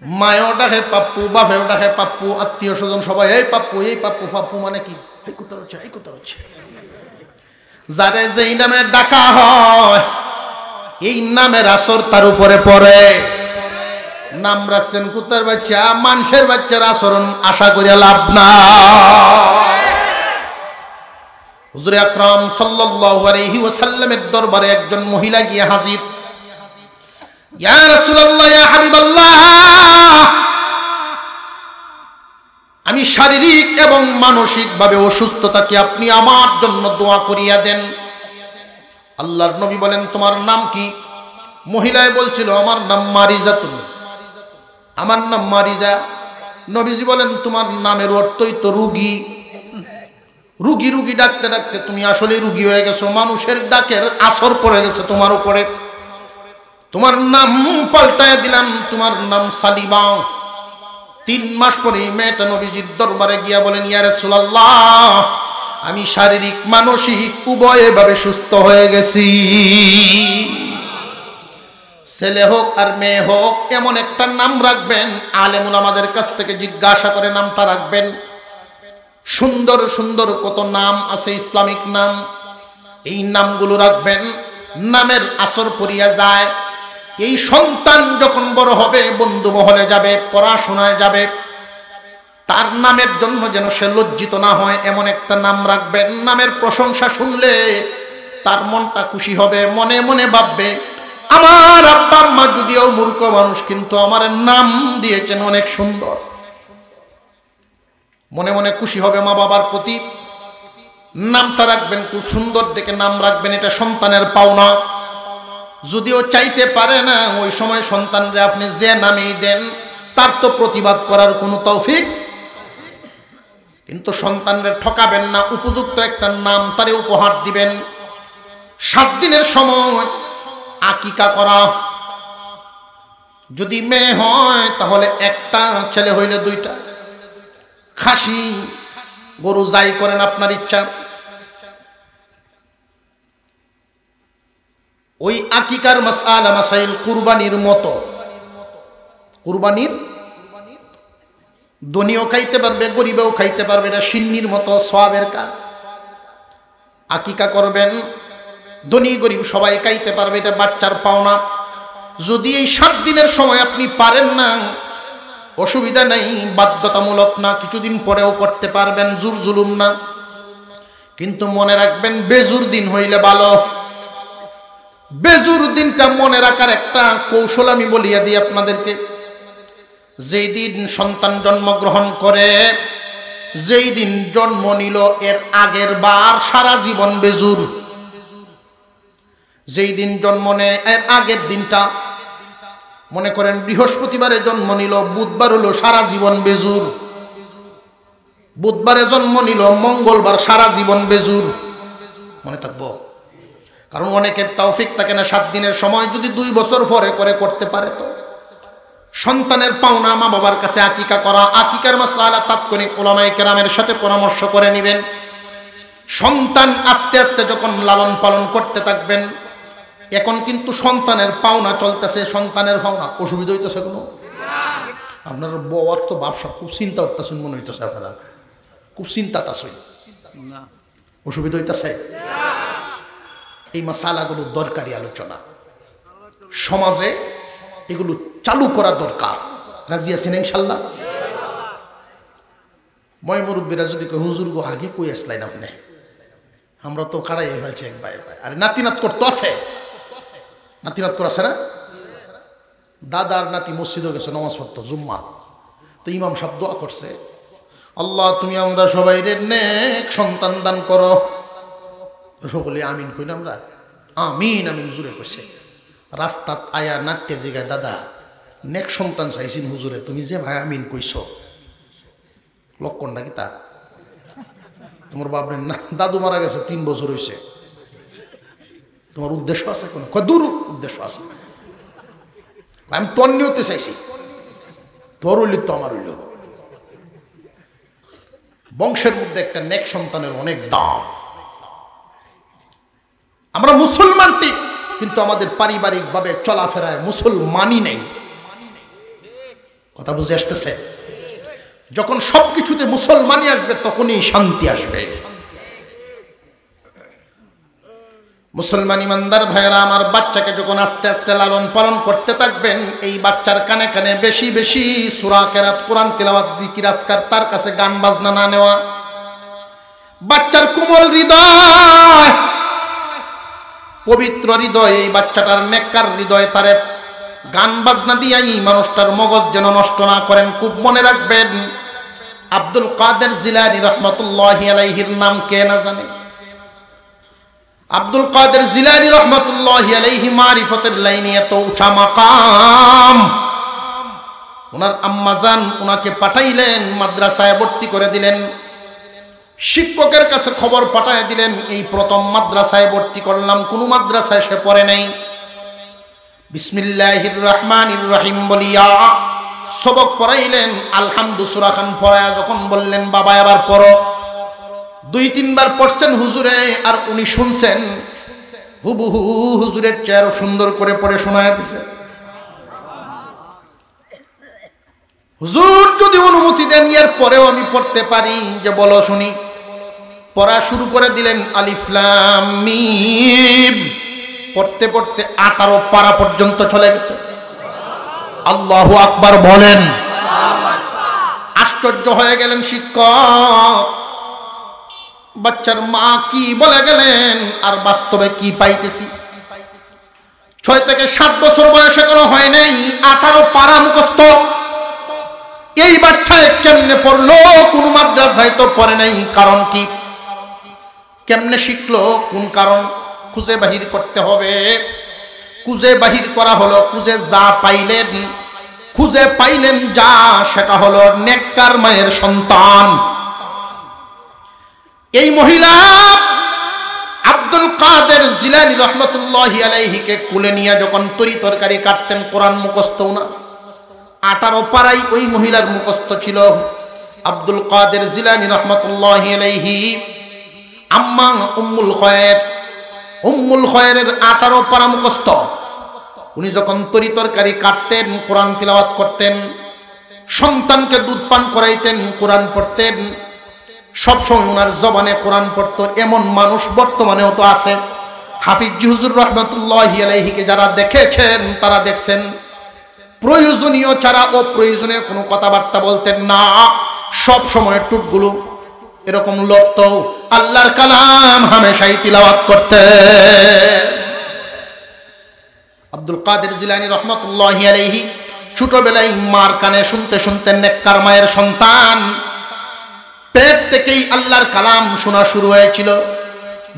মায়ও ডাকে পাপ্পু, বাপেও ডাকে পাপ্পু, আত্মীয় স্বজন সবাই এই পাপ্পু এই পাপ্পু। পাপ্পু মানে কি? এই কুত্তার বাচ্চা, এই কুত্তার বাচ্চা। যারে যেই নামে ডাকা হয় এই নামের আসর তার উপরে পড়ে। নাম রাখছেন কুত্তার বাচ্চা, মানুষের বাচ্চার আচরণ আশা করিয়া লাভ না। হুজুর আকরাম সাল্লাল্লাহু আলাইহি ওয়াসাল্লামের দরবারে একজন মহিলা গিয়ে হাজির। ইয়া রাসূলুল্লাহ, ইয়া হাবিবাল্লাহ, আমি শারীরিক এবং মানসিকভাবে অসুস্থ থাকি, আপনি আমার জন্য দোয়া করিয়া দেন। আল্লাহর নবী বলেন, তোমার নাম কি? মহিলায় বলছিল, আমার নাম মারিজাতুন, আমার নাম মারিজা। নবীজি বলেন, তোমার নামের অর্থই তো রুগী। রুগী রুগী ডাকতে ডাকতে তুমি আসলে রুগী হয়ে গেছো, মানুষের ডাকের আসর পড়ে গেছে তোমার উপরে। তোমার নাম পাল্টায় দিলাম, তোমার নাম সালিমা। 3 মাস পরে মেয়েটা নবীজির দরবারে গিয়া বলেন, ইয়া রাসূলুল্লাহ, আমি শারীরিক মানসিক উভয়ভাবে সুস্থ হয়ে গেছি। ছেলে হোক আর মেয়ে হোক এমন একটা নাম রাখবেন, আলেম উলামাদের কাছ থেকে জিজ্ঞাসা করে নামটা রাখবেন। সুন্দর সুন্দর কত নাম আছে, ইসলামিক নাম, এই নামগুলো রাখবেন। নামের আসর পড়িয়া যায়। এই সন্তান যখন বড় হবে, বন্ধু মহলে যাবে, পড়াশোনায় যাবে, তার নামের জন্য যেন সে লজ্জিত না হয় এমন একটা নাম রাখবেন। নামের প্রশংসা শুনলে তার মনটা খুশি হবে, মনে মনে ভাববে, আমার আব্বা আম্মা যদিও মূর্খ মানুষ, কিন্তু আমার নাম দিয়েছেন অনেক সুন্দর। মনে মনে খুশি হবে মা বাবার প্রতি। নামটা রাখবেন খুব সুন্দর দেখে নাম রাখবেন, এটা সন্তানের পাওনা। যদিও চাইতে পারে না, ওই সময় সন্তানরা আপনি যে নামেই দেন তার তো প্রতিবাদ করার কোনো তৌফিক, কিন্তু সন্তানরা ঠকাবেন না, উপযুক্ত একটা নাম তারে উপহার দিবেন। 7 দিনের সময় আকিকা করা। যদি মেয়ে হয় তাহলে একটা, ছেলে হইলে 2টা। খাসি গরু যাই করেন আপনার ইচ্ছা। ওই আকিকার মাসআলা মাসাইল কুরবানির মতো। কুরবানির ধনীও খাইতে পারবে, গরিবেও খাইতে পারবে, এটা সিন্নির মতো সওয়াবের কাজ। আকিকা করবেন, ধনী গরিব সবাই খাইতে পারবে, এটা বাচ্চার পাওনা। যদি এই 7 দিনের সময় আপনি পারেন না, অসুবিধা নেই, বাধ্যতামূলক না, কিছুদিন পরেও করতে পারবেন, জোর জুলুম না। কিন্তু মনে রাখবেন, বেজুর দিন হইলে ভালো। বেজুর দিনটা মনে রাখার একটা কৌশল আমি বলিয়া দিই আপনাদেরকে। যেই দিন সন্তান জন্মগ্রহণ করে, যেই দিন জন্ম নিল, এর আগের বার সারা জীবন বেজুর। যেই দিন জন্ম নেয় এর আগের দিনটা, মনে করেন বৃহস্পতিবারে জন্ম নিল, বুধবার হলো সারা জীবন বেজুর। বুধবারে জন্ম নিল, মঙ্গলবার সারা জীবন বেজুর। মনে থাকবো? কারণ অনেকের তৌফিক থাকে না 7 দিনের সময়, যদি 2 বছর পরে করে করতে পারে তো। সন্তানের পাওনা মা বাবার কাছে আকিকা করা। আকিকার মাসআলা তাৎক্ষণিক উলামায়ে কেরামের সাথে পরামর্শ করে নেবেন। সন্তান আস্তে আস্তে যখন লালন পালন করতে থাকবেন, এখন কিন্তু সন্তানের পাওনা চলতেছে, সন্তানের পাওনা। অসুবিধা হইতেছে কোনো? আপনার বউয়ার তো ব্যবসা খুব চিন্তা করতেছেন মনে হইতেছে, আপনারা খুব চিন্তা তাছেন, অসুবিধা হইতেছে? এই মাসালাগুলো দরকারি আলোচনা, সমাজে এগুলো চালু করা দরকার। রাজি আছেন ইনশাল্লাহ? ময় মুরব্বীরা যদি কই, হুজুর গো আগে কই আসলেন আপনি, আমরা তো কাড়াই হয়েছে এক ভাই। আরে নাতিনাত করতে আছে, নাতিনাত করে আছে না? দাদার নাতি মসজিদে গেছে নামাজ পড়তো জুম্মা, তো ইমাম সাহেব দোয়া করছে, আল্লাহ তুমি আমরা সবাই নেক সন্তান দান করো। সকলে আমিন কই না আমরা? আমিন আমিন হুজুরে কইছে। রাস্তাত আয়া নাত্যে জিগায়, দাদা নেক সন্তান চাইছিন হুজুরে, তুমি যে ভাই আমিন কইছ লক্ষণটা কি তা? তোমার বাপরের না দাদু মারা গেছে 3 বছর হয়েছে, তোমার উদ্দেশ্য আছে কোনো? দূর উদ্দেশ্য আছে, আমি তোর নিয়তে চাইছি, তোর হইল তো আমার হইল। বংশের মধ্যে একটা নেক সন্তানের অনেক দাম। আমরা মুসলমান ঠিক, কিন্তু আমাদের পারিবারিক ভাবে চলাফেরায় মুসলমানই নেই। কথা বুঝে আসতেছে? যখন সবকিছুতে মুসলমানই আসবে তখনই শান্তি আসবে। মুসলমান ইমানদার ভাইরা আমার, বাচ্চাকে যখন আস্তে আস্তে লালন পালন করতে থাকবেন, এই বাচ্চার কানে কানে বেশি বেশি সূরা কেরাত, কোরআন তিলাওয়াত, জিকির আজকার, তার কাছে গান বাজনা না নেওয়া। বাচ্চার কোমল হৃদয়, পবিত্র হৃদয়, এই বাচ্চাটার নেককার হৃদয়, তারে গান বাজনা দিয়াই মানুষটার মগজ যেন নষ্ট না করেন। খুব মনে রাখবেন, আব্দুল কাদের জিলানী রহমতুল্লাহি আলাইহির নাম কে না জানে? আব্দুল কাদের জিলানী রহমতুল্লাহি আলাইহি মারিফতের লাইনে এত উঁচা মাকাম। ওনার আম্মাজান ওনাকে পাঠাইলেন, মাদ্রাসায় ভর্তি করে দিলেন। শিক্ষকের কাছে খবর পাঠায় দিলেন, এই প্রথম মাদ্রাসায় ভর্তি করলাম, কোনো মাদ্রাসায় সে পড়ে নাই। বিসমিল্লাহির রহমানির রহিম বলিয়া সবক পড়াইলেন। আলহামদু সূরা খান পড়ায়া যখন বললেন, বাবা এবার পড়ো, 2-3 বার পড়ছেন হুজুরে, আর উনি শুনছেন, হুবহু হুজুরের চেয়ে সুন্দর করে পড়ে শোনায় দিছে। হুজুর যদি অনুমতি দেন এর পরেও আমি পড়তে পারি, যে বলো শুনি। পড়া শুরু করে দিলেন, আলিফ লাম মিম। পড়তে পড়তে 18 পারা পর্যন্ত চলে গেছে। আল্লাহু আকবার বলেন। আশ্চর্য হয়ে গেলেন শিক্ষক। বাচ্চার মা কি বলে গেলেন, আর বাস্তবে কি পাইতেছি। 6 থেকে 7 বছর বয়সে কোনো হয় নাই, 18 পারা মুখস্থ। এই বাচ্চায় কেমনে পড়লো? কোন মাদ্রাসায় তো পড়ে নাই। কারণ কি? কেমনে শিখলো? কোন কারণ খুঁজে বাহির করতে হবে। খুঁজে বাহির করা হলো, খুঁজে যা পাইলেন, খুঁজে পাইলেন যা, সেটা হলো নেককার মায়ের সন্তান। এই মহিলা আব্দুল কাদের জিলানী রহমতুল্লাহি আলাইহিকে কুলে নিয়ে যখন তরি তরকারি কাটতেন, কোরআন মুখস্থ না, 18 পারাই ওই মহিলার মুখস্থ ছিল। আব্দুল কাদের জিলানী রহমতুল্লাহি আলাইহি আম্মা উম্মুল খয়েরের 18 পারা মুখস্থ। উনি যখন তরি তরকারি কাটতেন, কোরআন তিলাওয়াত করতেন, সন্তানকে দুধ পান করাইতেন, কোরআন পড়তেন, সবসময় ওনার জবানে কোরআন পড়তো। এমন মানুষ বর্তমানেও তো আছে। হাফিজ হুজুর রহমতুল্লাহি আলাইহিকে যারা দেখেছেন তারা দেখছেন, প্রয়োজনীয় ছাড়া অপ্রয়োজনীয় কোনো কথাবার্তা বলতেন না। সব সময় টুকগুলো এরকম লড়তো, আল্লাহর কালাম হামেশাই তিলাওয়াত করতেন। আব্দুল কাদের জিলানী রহমতুল্লাহি আলাইহি ছোটবেলায় মার কানে শুনতে শুনতে নেককার মায়ের সন্তান। পেট থেকেই আল্লাহর কালাম শোনা শুরু হয়েছিল।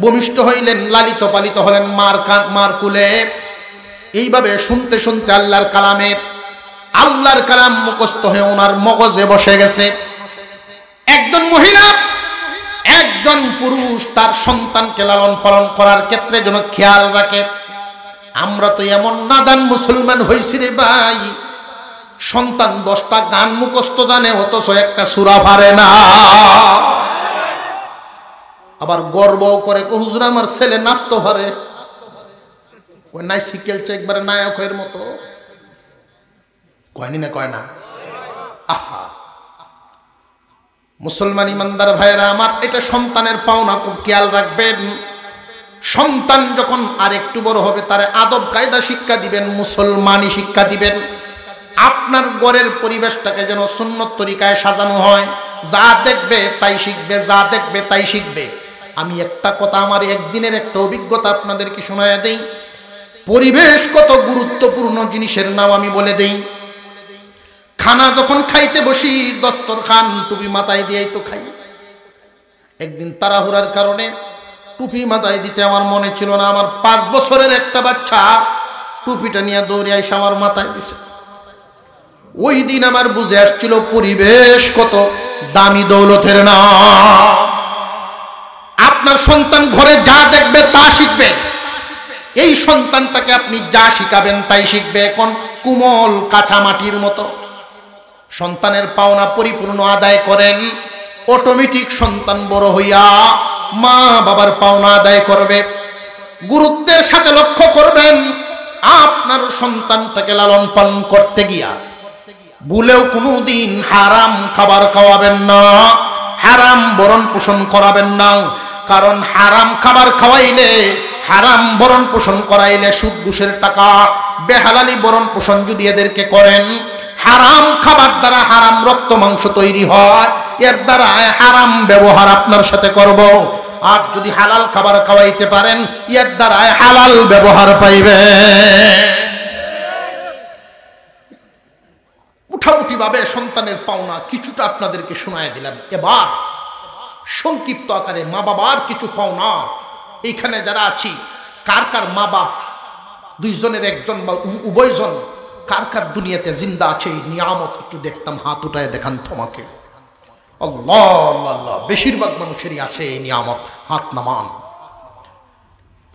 ভূমিষ্ঠ হইলেন, লালিত পালিত হলেন মার কুলে। এইভাবে শুনতে শুনতে আল্লাহর কালাম মুখস্থ হয়ে ওনার মগজে বসে গেছে। একজন মহিলা, একজন পুরুষ তার সন্তানকে লালন পালন করার ক্ষেত্রে যেন খেয়াল রাখে। আমরা তো এমন নাদান মুসলমান হইছি রে ভাই, সন্তান 10টা গান মুখস্থ জানে, অথচ একটা সূরা পারে না। আবার গর্ব করে, হুজুর আমার ছেলে নাচতে পারে, ওই নাই শিখেলছে একবারে নায়কের মতো। কয়নি না? কয় না? আহা, মুসলমান ইমানদার ভাইরা আমার, এটা সন্তানের পাওনা, খুব খেয়াল রাখবেন। সন্তান যখন আর একটু বড় হবে, তারে আদব কায়দা শিক্ষা দিবেন, মুসলমানি শিক্ষা দিবেন। আপনার ঘরের পরিবেশটাকে যেন সুন্নত তরিকায় সাজানো হয়। যা দেখবে তাই শিখবে, যা দেখবে তাই শিখবে। আমি একটা কথা, আমার একদিনের একটা অভিজ্ঞতা আপনাদেরকে শোনায় দেই। পরিবেশ কত গুরুত্বপূর্ণ জিনিসের নাম আমি বলে দেই। খানা যখন খাইতে বসি, দস্তরখান টুপি মাথায় দিয়েই তো খাই। একদিন তাড়াহুড়ার কারণে টুপি মাথায় দিতে আমার মনে ছিল না, আমার 5 বছরের একটা বাচ্চা টুপিটা নিয়ে দৌড়ে এসে আমার মাথায় দিছে। ওই দিন আমার বুঝে আসছিল পরিবেশ কত দামি দৌলতের না। আপনার সন্তান ঘরে যা দেখবে তা শিখবে, এই সন্তানটাকে আপনি যা শিখাবেন তাই শিখবে। এখন কোমল কাঁচামাটির মতো সন্তানের পাওনা পরিপূর্ণ আদায় করেন, অটোমেটিক সন্তান বড় হইয়া মা বাবার পাওনা আদায় করবে। গুরুত্বের সাথে লক্ষ্য করবেন, আপনার সন্তানটাকে লালন পালন করতে গিয়া ভুলেও কোনোদিন হারাম খাবার খাওয়াবেন না, হারাম ভরণ পোষণ করাবেন না। কারণ হারাম খাবার খাওয়াইলে, হারাম ভরণ পোষণ করাইলে সুদ ঘুষের টাকা, বেহালালি ভরণ পোষণ যদি এদেরকে করেন, হারাম খাবার দ্বারা হারাম রক্ত মাংস তৈরি হয়, এর দ্বারা হারাম ব্যবহার আপনার সাথে করব। আর যদি হালাল খাবার খাওয়াইতে পারেন, এর দ্বারা হালাল ব্যবহার পাইবে। উঠাউঠি ভাবে সন্তানের পাওনা কিছুটা আপনাদেরকে শোনায় দিলাম। এবার সংক্ষিপ্ত আকারে মা বাবার কিছু পাওনা। এইখানে যারা আছি, কার কার মা বাপ দুইজনের একজন বা উভয়জন কার কার দুনিয়াতে জিন্দা আছে, এই নিয়ামত একটু দেখতাম। হাত উঠায় দেখান তোমাকে। আল্লাহ আল্লাহ, বেশিরভাগ মানুষেরই আছে এই নিয়ামত। হাত নামান,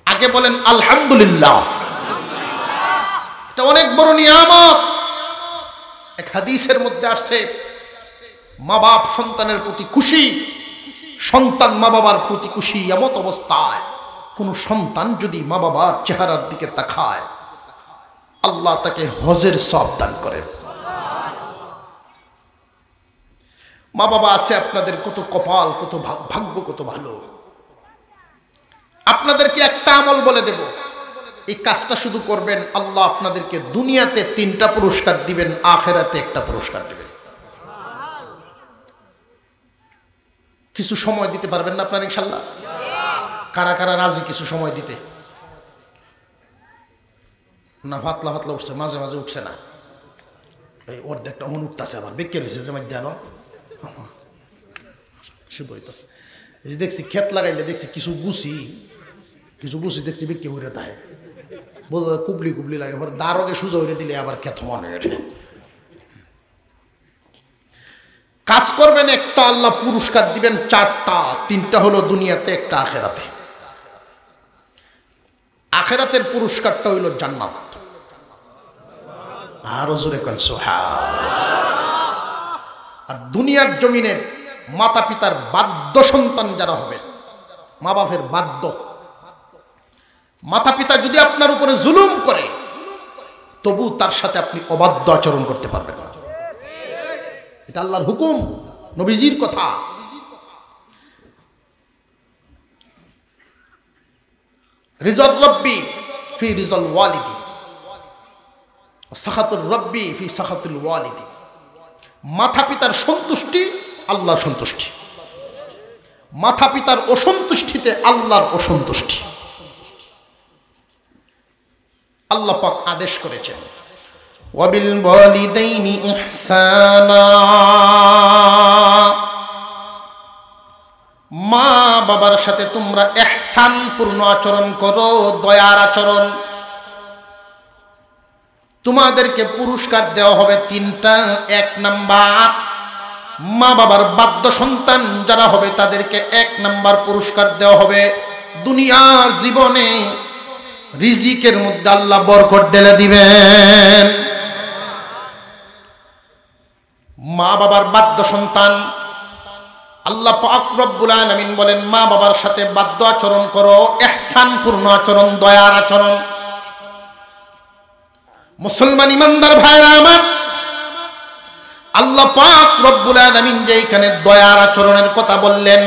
আগে বলেন আলহামদুলিল্লাহ। এটা অনেক বড় নিয়ামত। এক হাদিসের মধ্যে আসছে, মা বাপ সন্তানের প্রতি খুশি, সন্তান মা বাবার প্রতি খুশি। এমত অবস্থায় কোন সন্তান যদি মা বাবার চেহারার দিকে তাকায়, আল্লাহ তাকে হজের সওয়াব দান করে। মা বাবা আছে আপনাদের, কত কপাল, কত ভাগ্য, কত ভালো। আপনাদেরকে একটা আমল বলে দেব, এই কাজটা শুধু করবেন, আল্লাহ আপনাদেরকে দুনিয়াতে 3টা পুরস্কার দিবেন, আখিরাতে 1টা পুরস্কার দিবেন। কিছু সময় দিতে পারবেন না আপনারা ইনশাআল্লাহ? কারা কারা রাজি কিছু সময় দিতে? না, পাতলা পাতলা উঠছে, মাঝে মাঝে উঠছে না। এই অর্ধেকটা হন উঠতেছে, আবার বেকের হয়েছে যে দেন শুধু হইতেছে। দেখছি ক্ষেত লাগাইলে দেখছি কিছু গুছি দেখছি বেকে হইরে দেয়, বোঝা যায় কুবলি কুবলি লাগে। দারোগে সুজা হইরে দিলে আবার ক্ষেত মনে ওঠে। কাজ করবেন একটা, আল্লাহ পুরস্কার দিবেন 4টা। 3টা হলো দুনিয়াতে, 1টা আখেরাতে। আখেরাতের পুরস্কারটা হইল জান্নাত। আরো জোরে কোন সুবহানাল্লাহ। আর দুনিয়ার জমিনের মাতা পিতার বাধ্য সন্তান যারা হবে, মা বাপের বাধ্য, মাতা পিতা যদি আপনার উপরে জুলুম করে, তবু তার সাথে আপনি অবাধ্য আচরণ করতে পারবেন না। এটা আল্লাহর হুকুম, নবীজির কথা। রিজাল রব্বি ফি রিজাল ওয়ালিদি, সাখাতুর রব্বি ফি সাখাতুল ওয়ালিদি। মাতা পিতার সন্তুষ্টি আল্লাহর সন্তুষ্টি, মাতা পিতার অসন্তুষ্টিতে আল্লাহর অসন্তুষ্টি। আল্লাহ পাক আদেশ করেছেন, ওয়াবিল ওয়ালিদাইনি ইহসানা, মা বাবার সাথে তোমরা ইহসান পূর্ণ আচরণ করো, দয়ার আচরণ। তোমাদেরকে পুরস্কার দেওয়া হবে 3টা। 1 নাম্বার, মা বাবার বাধ্য সন্তান যারা হবে তাদেরকে 1 নাম্বার পুরস্কার দেওয়া হবে, দুনিয়ার জীবনে রিজিকের মধ্যে আল্লাহ বরকত ঢেলে দিবেন। মা বাবার বাধ্য সন্তান, আল্লাহ পাক রব্বুল আলামিন বলেন, মা বাবার সাথে বাধ্য আচরণ করো, ইহসান পূর্ণ আচরণ, দয়ার আচরণ। মুসলমান ইমানদার ভাইরা আমার, আল্লাহ পাক রব্বুল আলামিন যে এখানে দয়ার আচরণের কথা বললেন,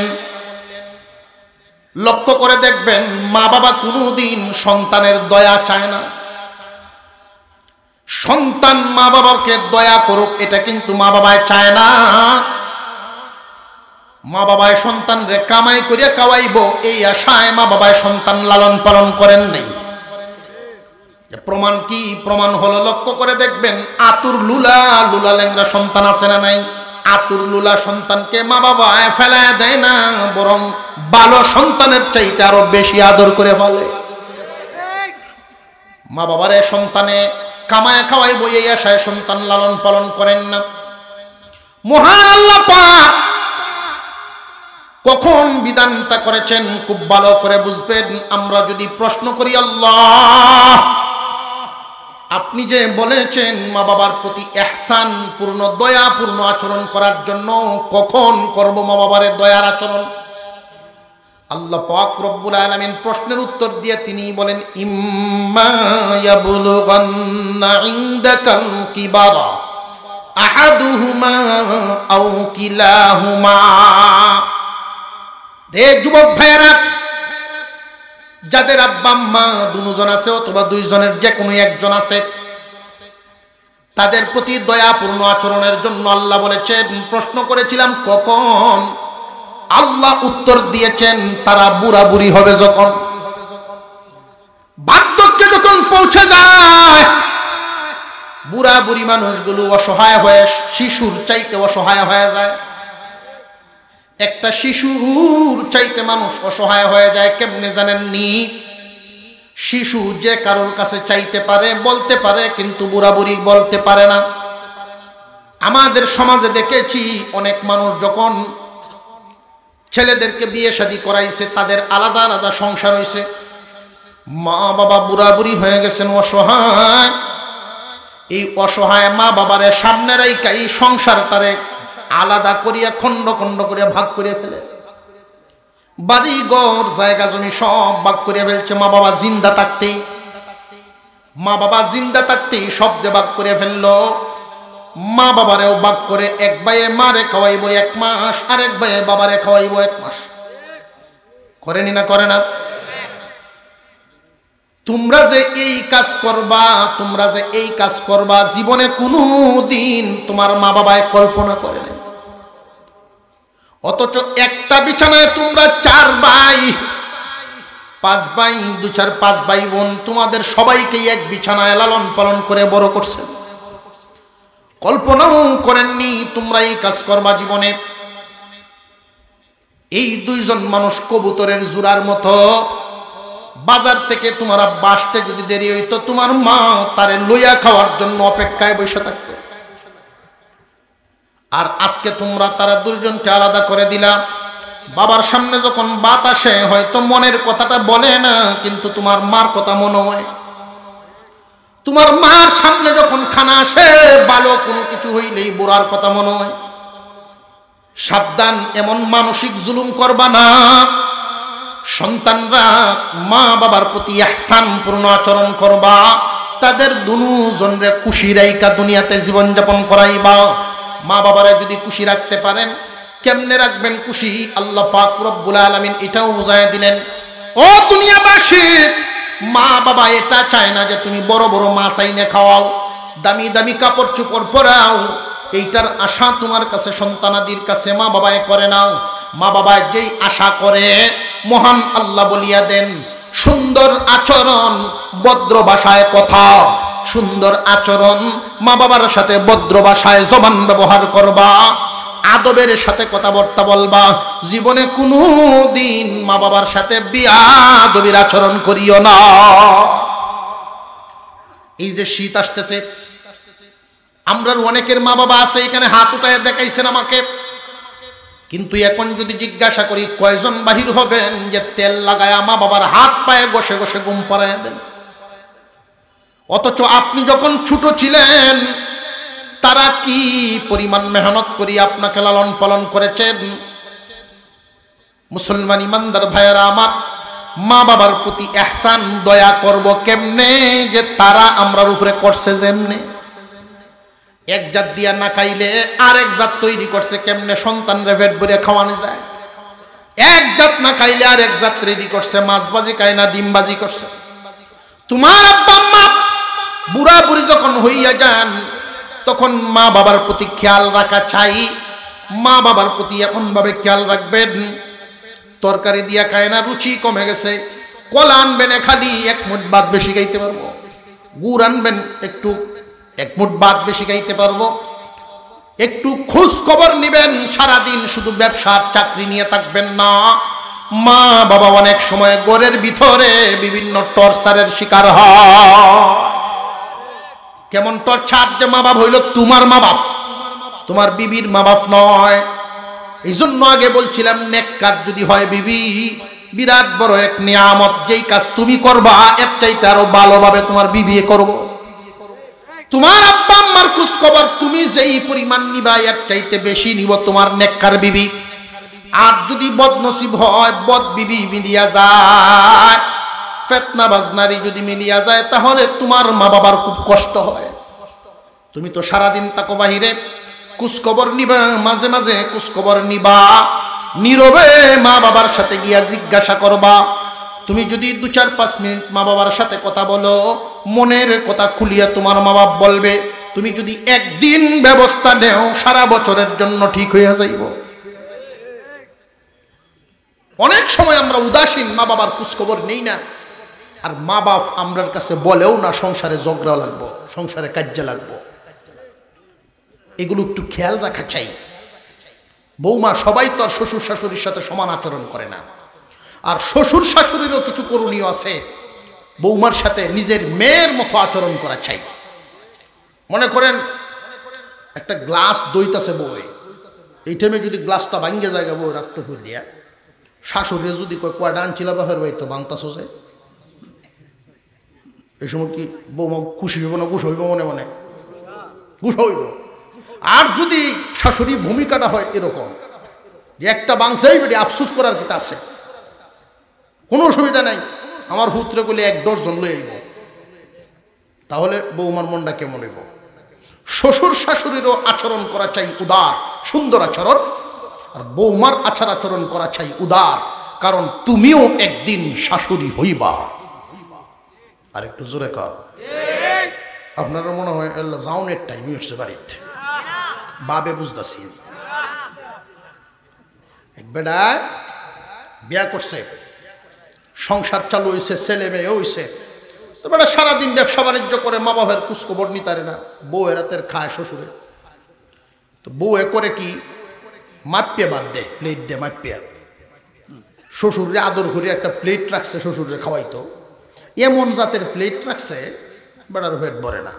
লক্ষ্য করে দেখবেন, মা বাবা কোনোদিন সন্তানের দয়া চায় না। সন্তান মা বাবাকে দয়া করুক, এটা কিন্তু মা বাবায় চায় না। মা বাবায় সন্তানরে কামাই করিয়া খাওয়াইবো, এই আশায় মা বাবায় সন্তান লালন পালন করেন নাই। প্রমাণ কি? প্রমাণ হলো, লক্ষ্য করে দেখবেন, আতুর লুলা লুলা ল্যাংরা সন্তান আছে না নাই? আতুর লুলা সন্তানকে মা বাবা ফেলায় দেয় না, বরং ভালো সন্তানের চাইতে আরো বেশি আদর করে বলে। মা বাবারে সন্তানে কামায় খাওয়াই বইয়ে আসায় সন্তান লালন পালন করেন না। মহান আল্লাহ পাক কখন বিধানটা করেছেন খুব ভালো করে বুঝবেন। আমরা যদি প্রশ্ন করি, আল্লাহ আপনি যে বলেছেন মা বাবার প্রতি ইহসান পূর্ণ দয়াপূর্ণ আচরণ করার জন্য, কখন করব মা বাবারে দয়ার আচরণ? আল্লাহ পাক রব্বুল আলামিন প্রশ্নের উত্তর দিয়ে তিনি বলেন, ইম্মা ইয়াবলুগান্না ইনদাকাল কিবারা আহাদুহুমা আও কিলাহুমা। রে যুবক ভাইয়েরা, যাদের আব্বা আম্মা দুজন আছে অথবা দুইজনের যে কোনো একজন আছে, তাদের প্রতি দয়াপূর্ণ আচরণের জন্য আল্লাহ বলেছেন। প্রশ্ন করেছিলাম কখন, আল্লাহ উত্তর দিয়েছেন তারা বুড়া বুড়ি হবে যখন, বার্ধক্যে যখন পৌঁছে যায়। বুড়া বুড়ি মানুষগুলো অসহায় হয়ে শিশুর চাইতে অসহায় হয়ে যায়। একটা শিশুর চাইতে মানুষ অসহায় হয়ে যায় কেমনে জানেননি? শিশু যে কারোর কাছে চাইতে পারে, বলতে পারে, কিন্তু বুড়া বুড়ি বলতে পারে না। আমাদের সমাজে দেখেছি অনেক মানুষ যখন ছেলেদেরকে বিয়ে শাদী করাইছে, তাদের আলাদা আলাদা সংসার হয়েছে, মা বাবা বুড়া বুড়ি হয়ে গেছেন, অসহায়। এই অসহায় মা বাবারে সামনে রাইখা এই সংসারটারে আলাদা করিয়া খণ্ড খণ্ড করিয়া ভাগ করিয়া ফেলে, বাড়ি ঘর জায়গা জমি সব ভাগ করিয়া ফেলছে। মা বাবা জিন্দা থাকতেই, মা বাবা জিন্দা থাকতেই সব যে ভাগ করিয়া ফেললো। মা বাবারেও ভাগ করে, এক ভাইয়ে মারে খাওয়াইবো 1 মাস, আরেক ভাইয়ে বাবারে খাওয়াইবো 1 মাস। করেনি না করে না? তোমরা যে এই কাজ করবা, তোমরা যে এই কাজ করবা, জীবনে কোনো দিন তোমার মা বাবায় কল্পনা করে নাই। অথচ একটা বিছানায় তোমরা 4 ভাই 5 ভাই 2 4 5 ভাই বোন, তোমাদের সবাইকে এক বিছানায় লালন পালন করে বড় করছেন। কল্পনাও করেননি তোমরা এই কাজ করবা জীবনে। এই 2 জন মানুষ কবুতরের জোড়ার মতো। বাজার থেকে তোমার আব্বা আসতে যদি দেরি হইতো, তোমার মা তারে লইয়া খাওয়ার জন্য অপেক্ষায় বসে থাকতো। আর আজকে তোমরা তারা 2 জনকে আলাদা করে দিলা। বাবার সামনে যখন বাত আসে, হয়তো মনের কথাটা বলে না, কিন্তু তোমার মার কথা মনে হয়। তোমার মার সামনে যখন খানা আসে, ভালো কোনো কিছু হইলেই বুড়ার কথা মনে হয়। সাবধান, এমন মানসিক জুলুম করবা না। সন্তানরা মা বাবার প্রতি ইহসান পূর্ণ আচরণ করবা, তাদের 2 জনরে খুশি রাইখা দুনিয়াতে জীবন যাপন করাইবা। মা বাবারা যদি খুশি রাখতে পারেন, কেমনে রাখবেন খুশি? আল্লাহ পাক রব্বুল আলামিন এটাও বুঝায় দিলেন। ও দুনিয়াবাসী, মা বাবা এটা চায় না যে তুমি বড় বড় মাছ আইনে খাওয়াও, দামি দামি কাপড় চোপড় পরাও। এইটার আশা তোমার কাছে সন্তানাদির কাছে মা বাবায় করে নাও। মা বাবা যেই আশা করে, মহান আল্লাহ বলিয়া দেন, সুন্দর আচরণ, ভদ্র ভাষায় কথা, সুন্দর আচরণ, মা বাবার সাথে ভদ্র ভাষায় জবান ব্যবহার করবা, আদবের সাথে কথাবার্তা বলবা। জীবনে কোনো দিন মা বাবার সাথে বিয়াদবির আচরণ করিও না। এই যে শীত আসতেছে, আমরার অনেকের মা বাবা আছে এখানে হাত উঠায় দেখাইছেন আমাকে, কিন্তু এখন যদি জিজ্ঞাসা করি কয়জন বাহির হবেন যে তেল লাগায় মা বাবার হাত পায়ে ঘষে ঘষে ঘুম পাড়ায় দেন? অথচ আপনি যখন ছোট ছিলেন, তারা কি পরিমাণ মেহনত করি আপনাকে লালন পালন করেছেন। মুসলমান ইমানদার ভাইয়েরা আমার, মা বাবার প্রতি ইহসান দয়া করব কেমনে? যে তারা আমরার উপরে করছে যেমনে। এক জাত দিয়া না খাইলে আরেক জাত তৈরি করছে কেমনে সন্তানরে পেট ভরে খাওয়ানো যায়। এক জাত না খাইলে আরেক জাত রেডি করছে, মাছ ভাজি খায় না ডিম ভাজি করছে। তোমার আব্বা আম্মা বুড়া বুড়ি যখন হইয়া যান, তখন মা বাবার প্রতি খেয়াল রাখা চাই। মা বাবার প্রতি এমন ভাবে খেয়াল রাখবেন, তরকারি দিয়া খায় না, রুচি কমে গেছে, কলা আনবেন খালি 1 মুঠ ভাত বেশি খাইতে পারবো, গুড় আনবেন একটু 1 মুঠ ভাত বেশি খাইতে পারবো। একটু খোঁজ খবর নিবেন, সারাদিন শুধু ব্যবসার চাকরি নিয়ে থাকবেন না। মা বাবা অনেক সময় ঘরের ভিতরে বিভিন্ন টর্চারের শিকার হয়। কেমন টর্চার? যে মা বাপ হইল তোমার মা বাপ, তোমার বিবির মা বাপ নয়। এই জন্য আগে বলছিলাম নেককার যদি হয় বিবি, বিরাট বড় এক নিয়ামত। যেই কাজ তুমি করবা এর চাইতে আরো ভালোভাবে তোমার বিবি করবো। তোমার আব্বা আম্মার খোঁজ খবর তুমি যেই পরিমাণ নিবা এর চাইতে বেশি নিব তোমার নেককার বিবি। আর যদি বদনসিব হয়, বদ বিবি মিলিয়া যায়, ফেতনাবাজ নারী যদি মিলিয়া যায়, তাহলে তোমার মা বাবার খুব কষ্ট হয়। তুমি তো সারাদিন তাকো বাহিরে, খোঁজখবর নিবা, মাঝে মাঝে খোঁজখবর নিবা, নীরবে মা বাবার সাথে গিয়া জিজ্ঞাসা করবা। তুমি যদি 2-4-5 মিনিট মা বাবার সাথে কথা বলো, মনের কথা খুলিয়া তোমার মা বাপ বলবে। তুমি যদি একদিন ব্যবস্থা নেও, সারা বছরের জন্য ঠিক হইয়া যাইব। অনেক সময় আমরা উদাসীন, মা বাবার খোঁজখবর নেই না। আর মা বাপ আমরার কাছে বলেও না, সংসারে ঝগড়া লাগবো, সংসারে কাজ্যা লাগবো। এগুলো একটু খেয়াল রাখা চাই। বৌমা সবাই তো আর শ্বশুর শাশুড়ির সাথে সমান আচরণ করে না। আর শ্বশুর শাশুড়িরও কিছু করণীয় আছে। বৌমার সাথে নিজের মেয়ের মতো আচরণ করা চাই। মনে করেন একটা গ্লাস দইতাছে বউয়ে, এই টাইমে যদি গ্লাসটা ভাঙ্গে যায় বউ রাখতে ফুল দিয়া, শাশুড়ি যদি কয়টা আনছিলা বাপের বাড়ি তো বাংতাছ যে, এই সময় কি বৌমা খুশি হইব না গুছ হইব? মনে মনে গুছ হইব। আর যদি শাশুড়ি ভূমিকাটা হয় এরকম যে একটা বাংসাই বেটি আফসুস করার কিতা আছে, কোনো অসুবিধা নাই, আমার হুতরে বলে 1-10 জন লই আইব, তাহলে বৌমার মনটা কেমন হইব? শ্বশুর শাশুড়িরও আচরণ করা চাই উদার, সুন্দর আচরণ। আর বৌমার আচরণ করা চাই উদার, কারণ তুমিও একদিন শাশুড়ি হইবা। আর একটু জোরে কর। আপনারা মনে হয় যাওনের টাইমই হচ্ছে বাড়িতে, বাবে বুঝতেছি। এক বেটা বিয়া করছে, সংসার চালু হয়েছে, ছেলে মেয়ে হয়েছে। তো বেটা সারাদিন ব্যবসা বাণিজ্য করে, মা বাবার খোঁজখবর নিতারে না। বউ রাতের খায় শ্বশুরে। তো বউ করে কি, মাপিয়া বাদ দে, প্লেট দে মাপিয়া। শ্বশুরে আদর করে একটা প্লেট রাখছে, শ্বশুরে খাওয়াইতো। এমন জাতের প্লেট রাখছে বেটার পেট ভরে না।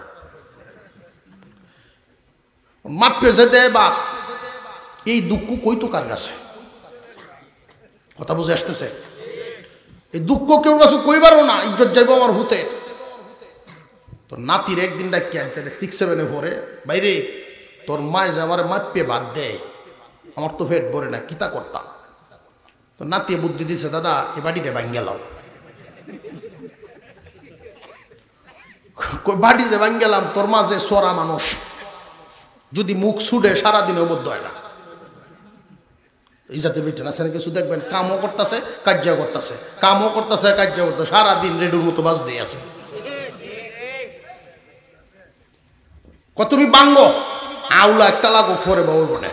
মাপিয়ে যে দে বাপ, এই দুঃখ কইতো কার কাছে? কথা বুঝে আসতেছে? এই দুঃখ কেউ কাছে কইবারও না, ইজ্জত যাইব আমার হুতে। তোর নাতির একদিন ডাকি আনছে 6-7 পরে, বাইরে তোর মায় যে আমার মাপিয়ে বাদ দেয়, আমার তো পেট ভরে না, কিতা করতাম? তো নাতি বুদ্ধি দিছে, দাদা এ বাড়িটা ভাঙ্গেলাম। বাড়ি যে ভাঙ্গেলাম, তোর মাঝে সরা মানুষ যদি মুখ ছুটে সারাদিনের মধ্যে হয় না। এই জাতি বেটে না, কিছু দেখবেন কামও করতেছে কাজ্যা করতেছে, কামও করতেছে কাজ্যা করতেছে, সারাদিন রেডিওর মতো বাজ দিয়ে আছে। তুমি বাঙ্গো আউলা একটা লাগো পরে বাবুর বনে।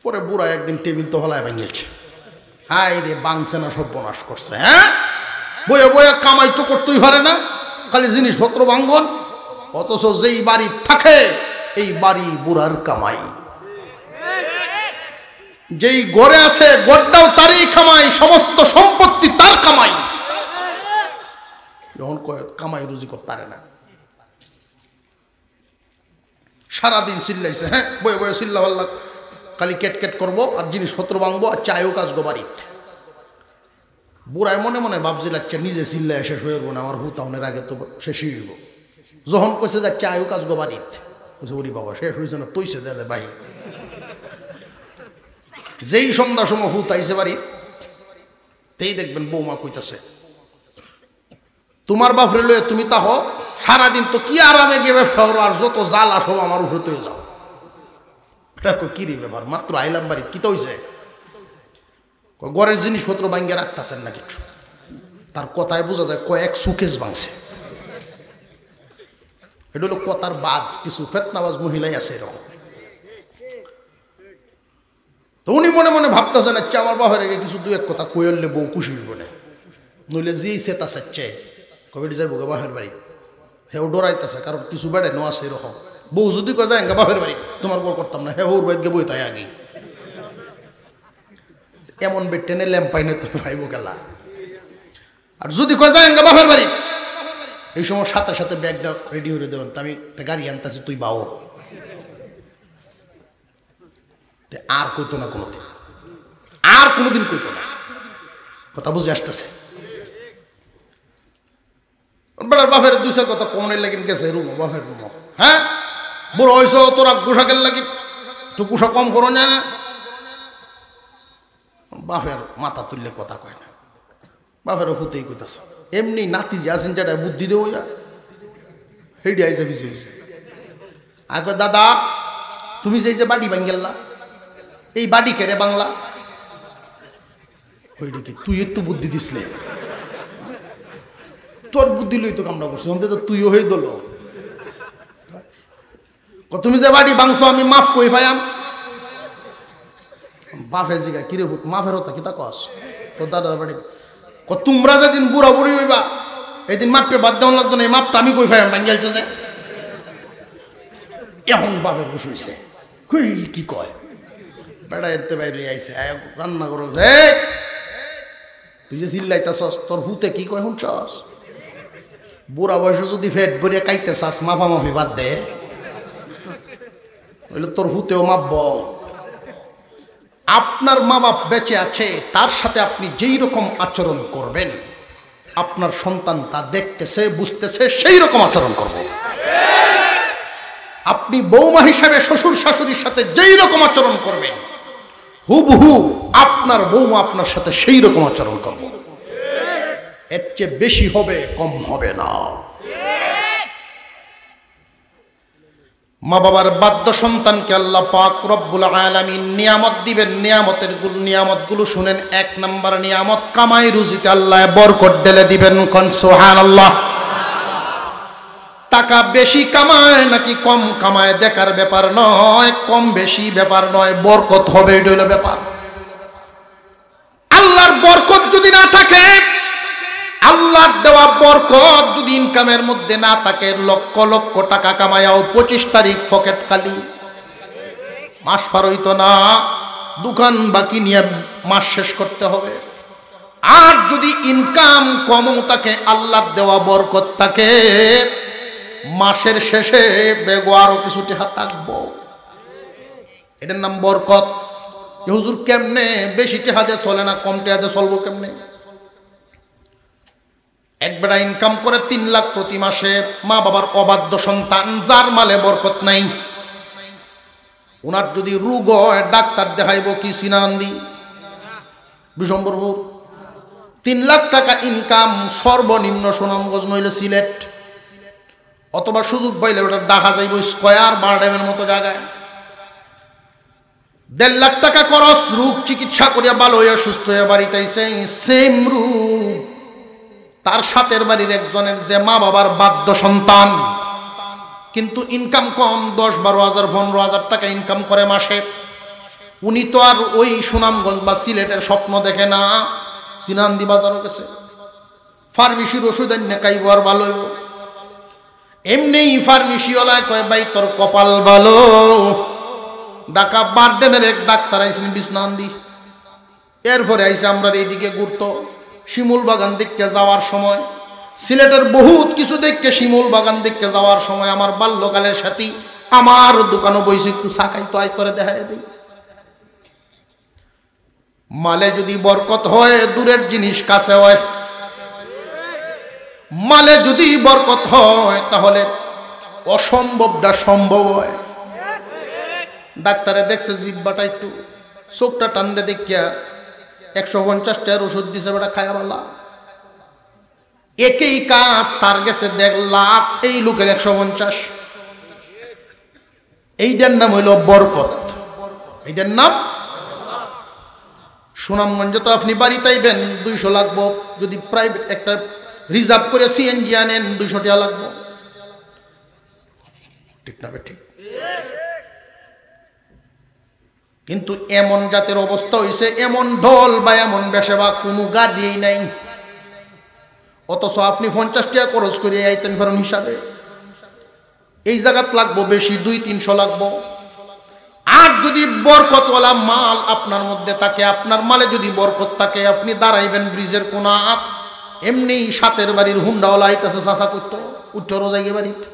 পরে বুড়া একদিন টেবিল তো হলায় ভাঙিয়েছে। হাই রে বাংছে না, সর্বনাশ করছে। হ্যাঁ, বয়ে বয়ে কামাই তো করতেই পারে না, খালি জিনিসপত্র ভাঙ্গন। অথচ যেই বাড়ি থাকে এই বাড়ি বুড়ার কামাই, যেই গড়ে আছে গড়টাও তারই কামাই, সমস্ত সম্পত্তি তার কামাই। যখন কামাই রুজি করতে পারে না, সারাদিন চিল্লাইছে। হ্যাঁ, বয়ে বয়ে চিল্লা পাল্লা, খালি কেট করবো আর জিনিসপত্র ভাঙবো আর চায়ও কাজগো বাড়িতে। বুড়ায় মনে মনে ভাবছে লাগছে নিজে চিল্লায় শেষ হয়ে যাবো না, আমার হুতাউনের আগে তো শেষই হইব। যখন কইছে যাচ্ছে আয়ু কাজগো বাড়িতে, ওরি বাবা শেষ হয়েছে না, তৈছে দে ভাই। যেই সন্ধ্যা সময় হুত আইছে বাড়ি, তেই দেখবেন বৌমা কইতাছে, তোমার বাপরে লয়ে তুমি তাহ সারাদিন তো কি আরামে গিয়ে ব্যবসা করো, আর যত জ্বালা সব আমার উপরে তো যাও। এটা কি রে ব্যাপার, মাত্র আইলাম বাড়ি, কি তো হইছে? ঘরের জিনিসপত্র ভাঙ্গে রাখতেছেন না কিছু। তার কথায় বোঝা যায় কয়েক সুকেশ ভাঙছে। এটা হলো কথার বাজ, কিছু ফেতনাবাজ মহিলাই আছে এরকম। তো উনি মনে মনে ভাবতেছেন, আচ্ছা আমার বাবার আগে কিছু 2-1 কথা কইলে বউ খুশি হইব না, নইলে যেই সেতা চাচ্ছে কবিটি যাইব বাপের বাড়ি। হেও ডরাইতেছে, কারণ কিছু বেড়ে নো আছে এরকম বউ যদি কয়ে যায় বাপের বাড়ি তোমার বউ করতাম না, হ্যাঁ ওর বাড়িকে বই তাই আগে এমন বেড টেনে ল্যাম্প পাইনে তুমি ভাইব গেলা। আর যদি কয়ে যায় বাপের বাড়ি, এই সময় সাথে সাথে ব্যাগটা রেডি করে দেবেন, আমি একটা গাড়ি আনতেছি তুই বাও। আর কইতো না কোনোদিন, আর কোনোদিন কইতো না। কথা বুঝে আসতেছে? বেড়ার বাপের দুইশের কথা কমনের লাগিন গেছে রুমো, বাপের রুমো, হ্যাঁ বুড়ো হয়েছ তোরা গুসাকের লাগি একটু গুসা কম করো না। বাপের মাথা তুললে কথা কয় না, বাপেরও ফুতেই কইতাছে। এমনি নাতি যে আছেন যেটা বুদ্ধি দেবো যা হেডি আইসে পিছিয়ে হয়েছে। আর কয় দাদা তুমি যে বাড়ি বাঙ্গেল্লা, এই বাড়ি কেড়ে বাংলা কি তুই একটু বুদ্ধি দিসলে, তোর বুদ্ধি লই তো কামড়া করছিস তো তুইও হয়ে দল। তুমি যে বাড়ি বাংশ আমি মাফ কই পাইয়াম। বাপে জিগা কিরে ভূত মাফের হতা কিতা কস তোর দাদার বাড়ি। তোমরা যেদিন বুড়া বুড়ি হইবা এদিন মাপে বাদ দেওয়া লাগতো না, এই মাপটা আমি কই পাইয়াম বাঙ্গেলছে যে এখন বাপের হুশ হইছে কি কয় বেড়া এতে বাইরে আইসে রান্না করো। তুই যে চিল্লাইতাছস তোর হুতে কি কয় শুনছস? বুড়া বয়সে যদি ফেট ভরিয়া কাইতে চাস মাফামাফি বাদ দে, বলে তোর হুতেও মাপব। আপনার মা বাপ বেঁচে আছে, তার সাথে আপনি যেই রকম আচরণ করবেন আপনার সন্তান তা দেখতেছে বুঝতেছে, সেই রকম আচরণ করব। আপনি বৌমা হিসাবে শ্বশুর শাশুড়ির সাথে যেই রকম আচরণ করবেন হুবহু আপনার বৌমা আপনার সাথে সেই রকম আচরণ করব। এর চেয়ে বেশি হবে, কম হবে না। মা বাবার বাধ্য সন্তানকে আল্লাহ পাক রব্বুল আলামিন নিয়ামত দিবেন। নিয়ামতগুলো শুনেন। 1 নাম্বার নিয়ামত কামাই রুজিতে আল্লাহ বরকত ঢেলে দিবেন। কোন সুবহানাল্লাহ। টাকা বেশি কামায় নাকি কম কামায় দেখার ব্যাপার নয়, কম বেশি ব্যাপার নয়, বরকত হবে এটা হলো ব্যাপার। আল্লাহর বরকত যদি না থাকে, আল্লাহর দেওয়া বরকত যদি ইনকামের মধ্যে না থাকে, লক্ষ লক্ষ টাকা কামায়াও 25 তারিখ পকেট খালি, মাস পার হইতো না, দোকান বাকি নিয়ে মাস শেষ করতে হবে। আর যদি ইনকাম কমও থাকে, আল্লাহর দেওয়া বরকত থাকে, মাসের শেষে বেগো আরো কিছু টাকা থাকবো, এটার নাম বরকত। হুজুর কেমনে বেশি টাকা দিয়ে চলে না, কম টাকা দিয়ে চলবো কেমনে? এক বেটা ইনকাম করে 3 লাখ প্রতি মাসে, মা বাবার অবাধ্য সন্তান, যার মালে বরকত নাই। ওনার যদি রোগ হয় ডাক্তার দেখাইব কি সিনান্দি বিশম্বরপুর। 3 লাখ টাকা ইনকাম, সর্বনিম্ন সুনামগঞ্জ নইলে সিলেট, অথবা সুযোগ পাইলে ওটা দেখা যাইব স্কয়ার বারডেমের মতো জায়গায়। 1.5 লাখ টাকা খরচ, রোগ চিকিৎসা করিয়া ভালো হইয়া সুস্থ হইয়া বাড়িতে আইছে, সেম রোগ তার সাথের বাড়ির একজনের যে মা বাবার বাধ্য সন্তান, কিন্তু ইনকাম কম, 10-12 হাজার 15 হাজার টাকা ইনকাম করে মাসে। উনি তো আর ওই সুনামগঞ্জ বা সিলেটের স্বপ্ন দেখে না, সিনান্দি বাজারও গেছে, ফার্মেসির ওষুধ এনে খাইব আর ভালো হইব। এমনি ফার্মেসিওয়ালায় কয় ভাই তোর কপাল ভালো, ঢাকা বারডেমের এক ডাক্তার আইসেন বিছনান্দি। এরপরে আইসে আমরা এইদিকে ঘুরতো, শিমুল বাগান দেখতে যাওয়ার সময়, সিলেটের বহুত কিছু দেখতে শিমুল বাগান দেখতে যাওয়ার সময় আমার বাল্যকালের সাথী আমার দোকানও বইছে, একটু সাকাই তো আয় করে দেখাই দিই। মালে যদি বরকত হয় দূরের জিনিস কাছে হয়, মালে যদি বরকত হয় তাহলে অসম্ভবটা সম্ভব হয়। ডাক্তারে দেখছে জিব্বাটা একটু, চোখটা টান্দে দেখিয়া 150 টাকার ওষুধ দিছে, বেটা খায়া বালা। একই কাজ তার গেছে 1.5 লাখ, এই লোকের 150। এইটার নাম হইল বরকত, এইটার নাম। সুনামগঞ্জে তো আপনি বাড়ি তাইবেন 200 লাগবো, যদি প্রাইভেট একটা রিজার্ভ করে সিএনজি আনেন 200 টাকা লাগবো, ঠিক না ঠিক? কিন্তু এমন জাতের অবস্থা হইছে, এমন ঢোল বা এমন বেশেবা কোনো গাড়িই নাই, অথচ আপনি 50 টাকা খরচ করে আইতেন ফেরন হিসাবে। এই জায়গাত লাগবো বেশি 200-300 লাগবো। আর যদি বরকতওয়ালা মাল আপনার মধ্যে থাকে, আপনার মালে যদি বরকত থাকে, আপনি দাঁড়াইবেন ব্রিজের কোনাত, এমনি সাতের বাড়ির হুন্ডাওয়ালা আইতাছে চাচা করতো উঠো রোজাইগে বাড়িতে।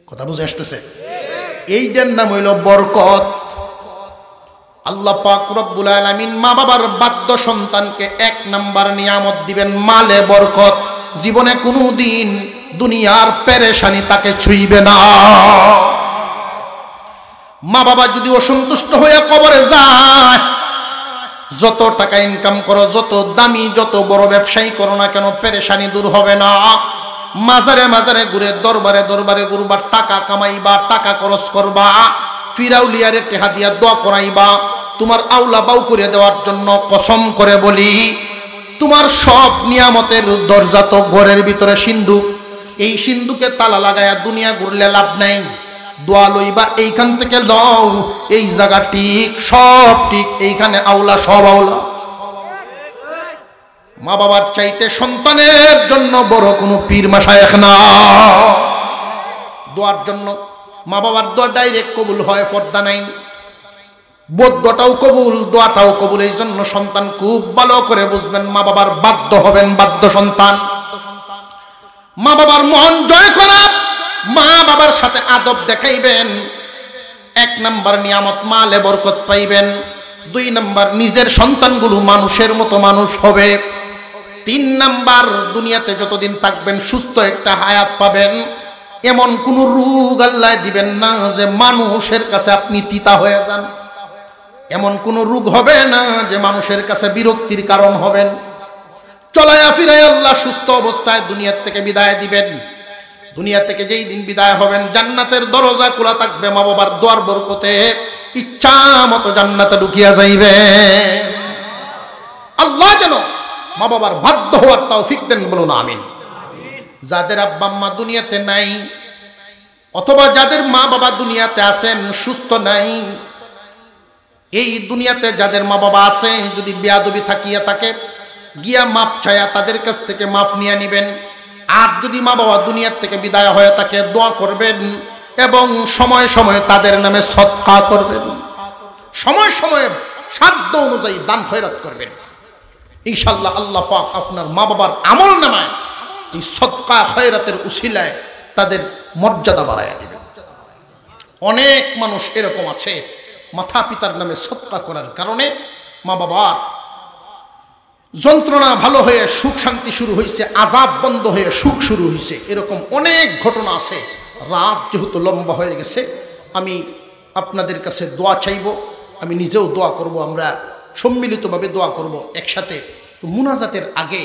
কথা বুঝে আসতেছে? এইটার নাম হইল বরকত। আল্লাহ পাক রব্বুল আলামিন মা বাবার বাধ্য সন্তানকে 1 নাম্বার নিয়ামত দিবেন মালে বরকত। জীবনে কোনো দিন দুনিয়ার পেরেশানি তাকে ছুঁইবে না। মা বাবা যদি অসন্তুষ্ট হয়ে কবরে যায়, যত টাকা ইনকাম করো, যত দামি যত বড় ব্যবসায়ী করো না কেন, পেরেশানি দূর হবে না। মাজারে মাজারে ঘুরে, দরবারে দরবারে ঘুরবা, টাকা কামাইবা, টাকা খরচ করবা, ফিরাউলিয়ারে টেহা দিয়া দোয়া করাইবা, তোমার আউলা বাউ করে দেওয়ার জন্য কসম করে বলি, তোমার সব নিয়ামতের দরজা তো ঘরের ভিতরে সিন্ধুক। এই সিন্ধুকে তালা লাগায়া দুনিয়া ঘুরলে লাভ নাই। দোয়া লইবা এইখান থেকে লও, এই জায়গা ঠিক, সব ঠিক, এইখানে আউলা সব আউলা। মা বাবার চাইতে সন্তানের জন্য বড় কোনো পীর মাশায়েখ না। দোয়ার জন্য মা বাবার দোয়া ডাইরেক্ট কবুল হয়, পর্দা নাই। বদ্যটাও কবুল, দোয়াটাও কবুল। এই জন্য সন্তান খুব ভালো করে বুঝবেন, মা বাবার বাধ্য হবেন, বাধ্য সন্তান। মা বাবার মন জয় করা, মা বাবার সাথে আদব দেখাইবেন। 1 নাম্বার নিয়ামত মালে বরকত পাইবেন। 2 নাম্বার নিজের সন্তানগুলো মানুষের মতো মানুষ হবে। 3 নাম্বার দুনিয়াতে যতদিন থাকবেন সুস্থ একটা হায়াত পাবেন। এমন কোন রোগ আল্লাহ দিবেন না যে মানুষের কাছে আপনি তিতা হয়ে যান। এমন কোন রোগ হবে না যে মানুষের কাছে বিরক্তির কারণ হবেন। চলায়া ফিরায় আল্লাহ সুস্থ অবস্থায় দুনিয়ার থেকে বিদায় দিবেন। দুনিয়া থেকে যেই দিন বিদায় হবেন, জান্নাতের দরজা খোলা থাকবে। মা বাবার দোয়ার বরকতে ইচ্ছা মতো জান্নাতে ঢুকিয়া যাইবে। আল্লাহ যেন মা বাবার বাধ্য হওয়ার তৌফিক দেন, বলুন আমিন। যাদের আব্বা আম্মা দুনিয়াতে নাই, অথবা যাদের মা বাবা দুনিয়াতে আছেন সুস্থ নাই, এই দুনিয়াতে যাদের মা বাবা আছে, যদি বেয়াদবি থাকিয়া থাকে, গিয়া মাপ চায়া তাদের কাছ থেকে মাফ নিয়ে নিবেন। আর যদি মা বাবা দুনিয়ার থেকে বিদায় হয়ে থাকে, দোয়া করবেন এবং সময় সময় তাদের নামে সদকা করবেন। সময় সময়ে সাধ্য অনুযায়ী দান খয়রাত করবেন। ইনশাআল্লাহ আল্লাহ পাক আপনার মা বাবার আমল নামায় এই সদকা খয়রাতের উসিলায় তাদের মর্যাদা বাড়াইয়া দিবেন। অনেক মানুষ এরকম আছে, মাতা পিতার নামে সদকা করার কারণে মা বাবার যন্ত্রণা ভালো হয়ে সুখ শান্তি শুরু হয়েছে, আযাব বন্ধ হয়ে সুখ শুরু হয়েছে। এরকম অনেক ঘটনা আছে। রাত যেহেতু লম্বা হয়ে গেছে, আমি আপনাদের কাছে দোয়া চাইব, আমি নিজেও দোয়া করব, আমরা সম্মিলিতভাবে দোয়া করব একসাথে। মুনাজাতের আগে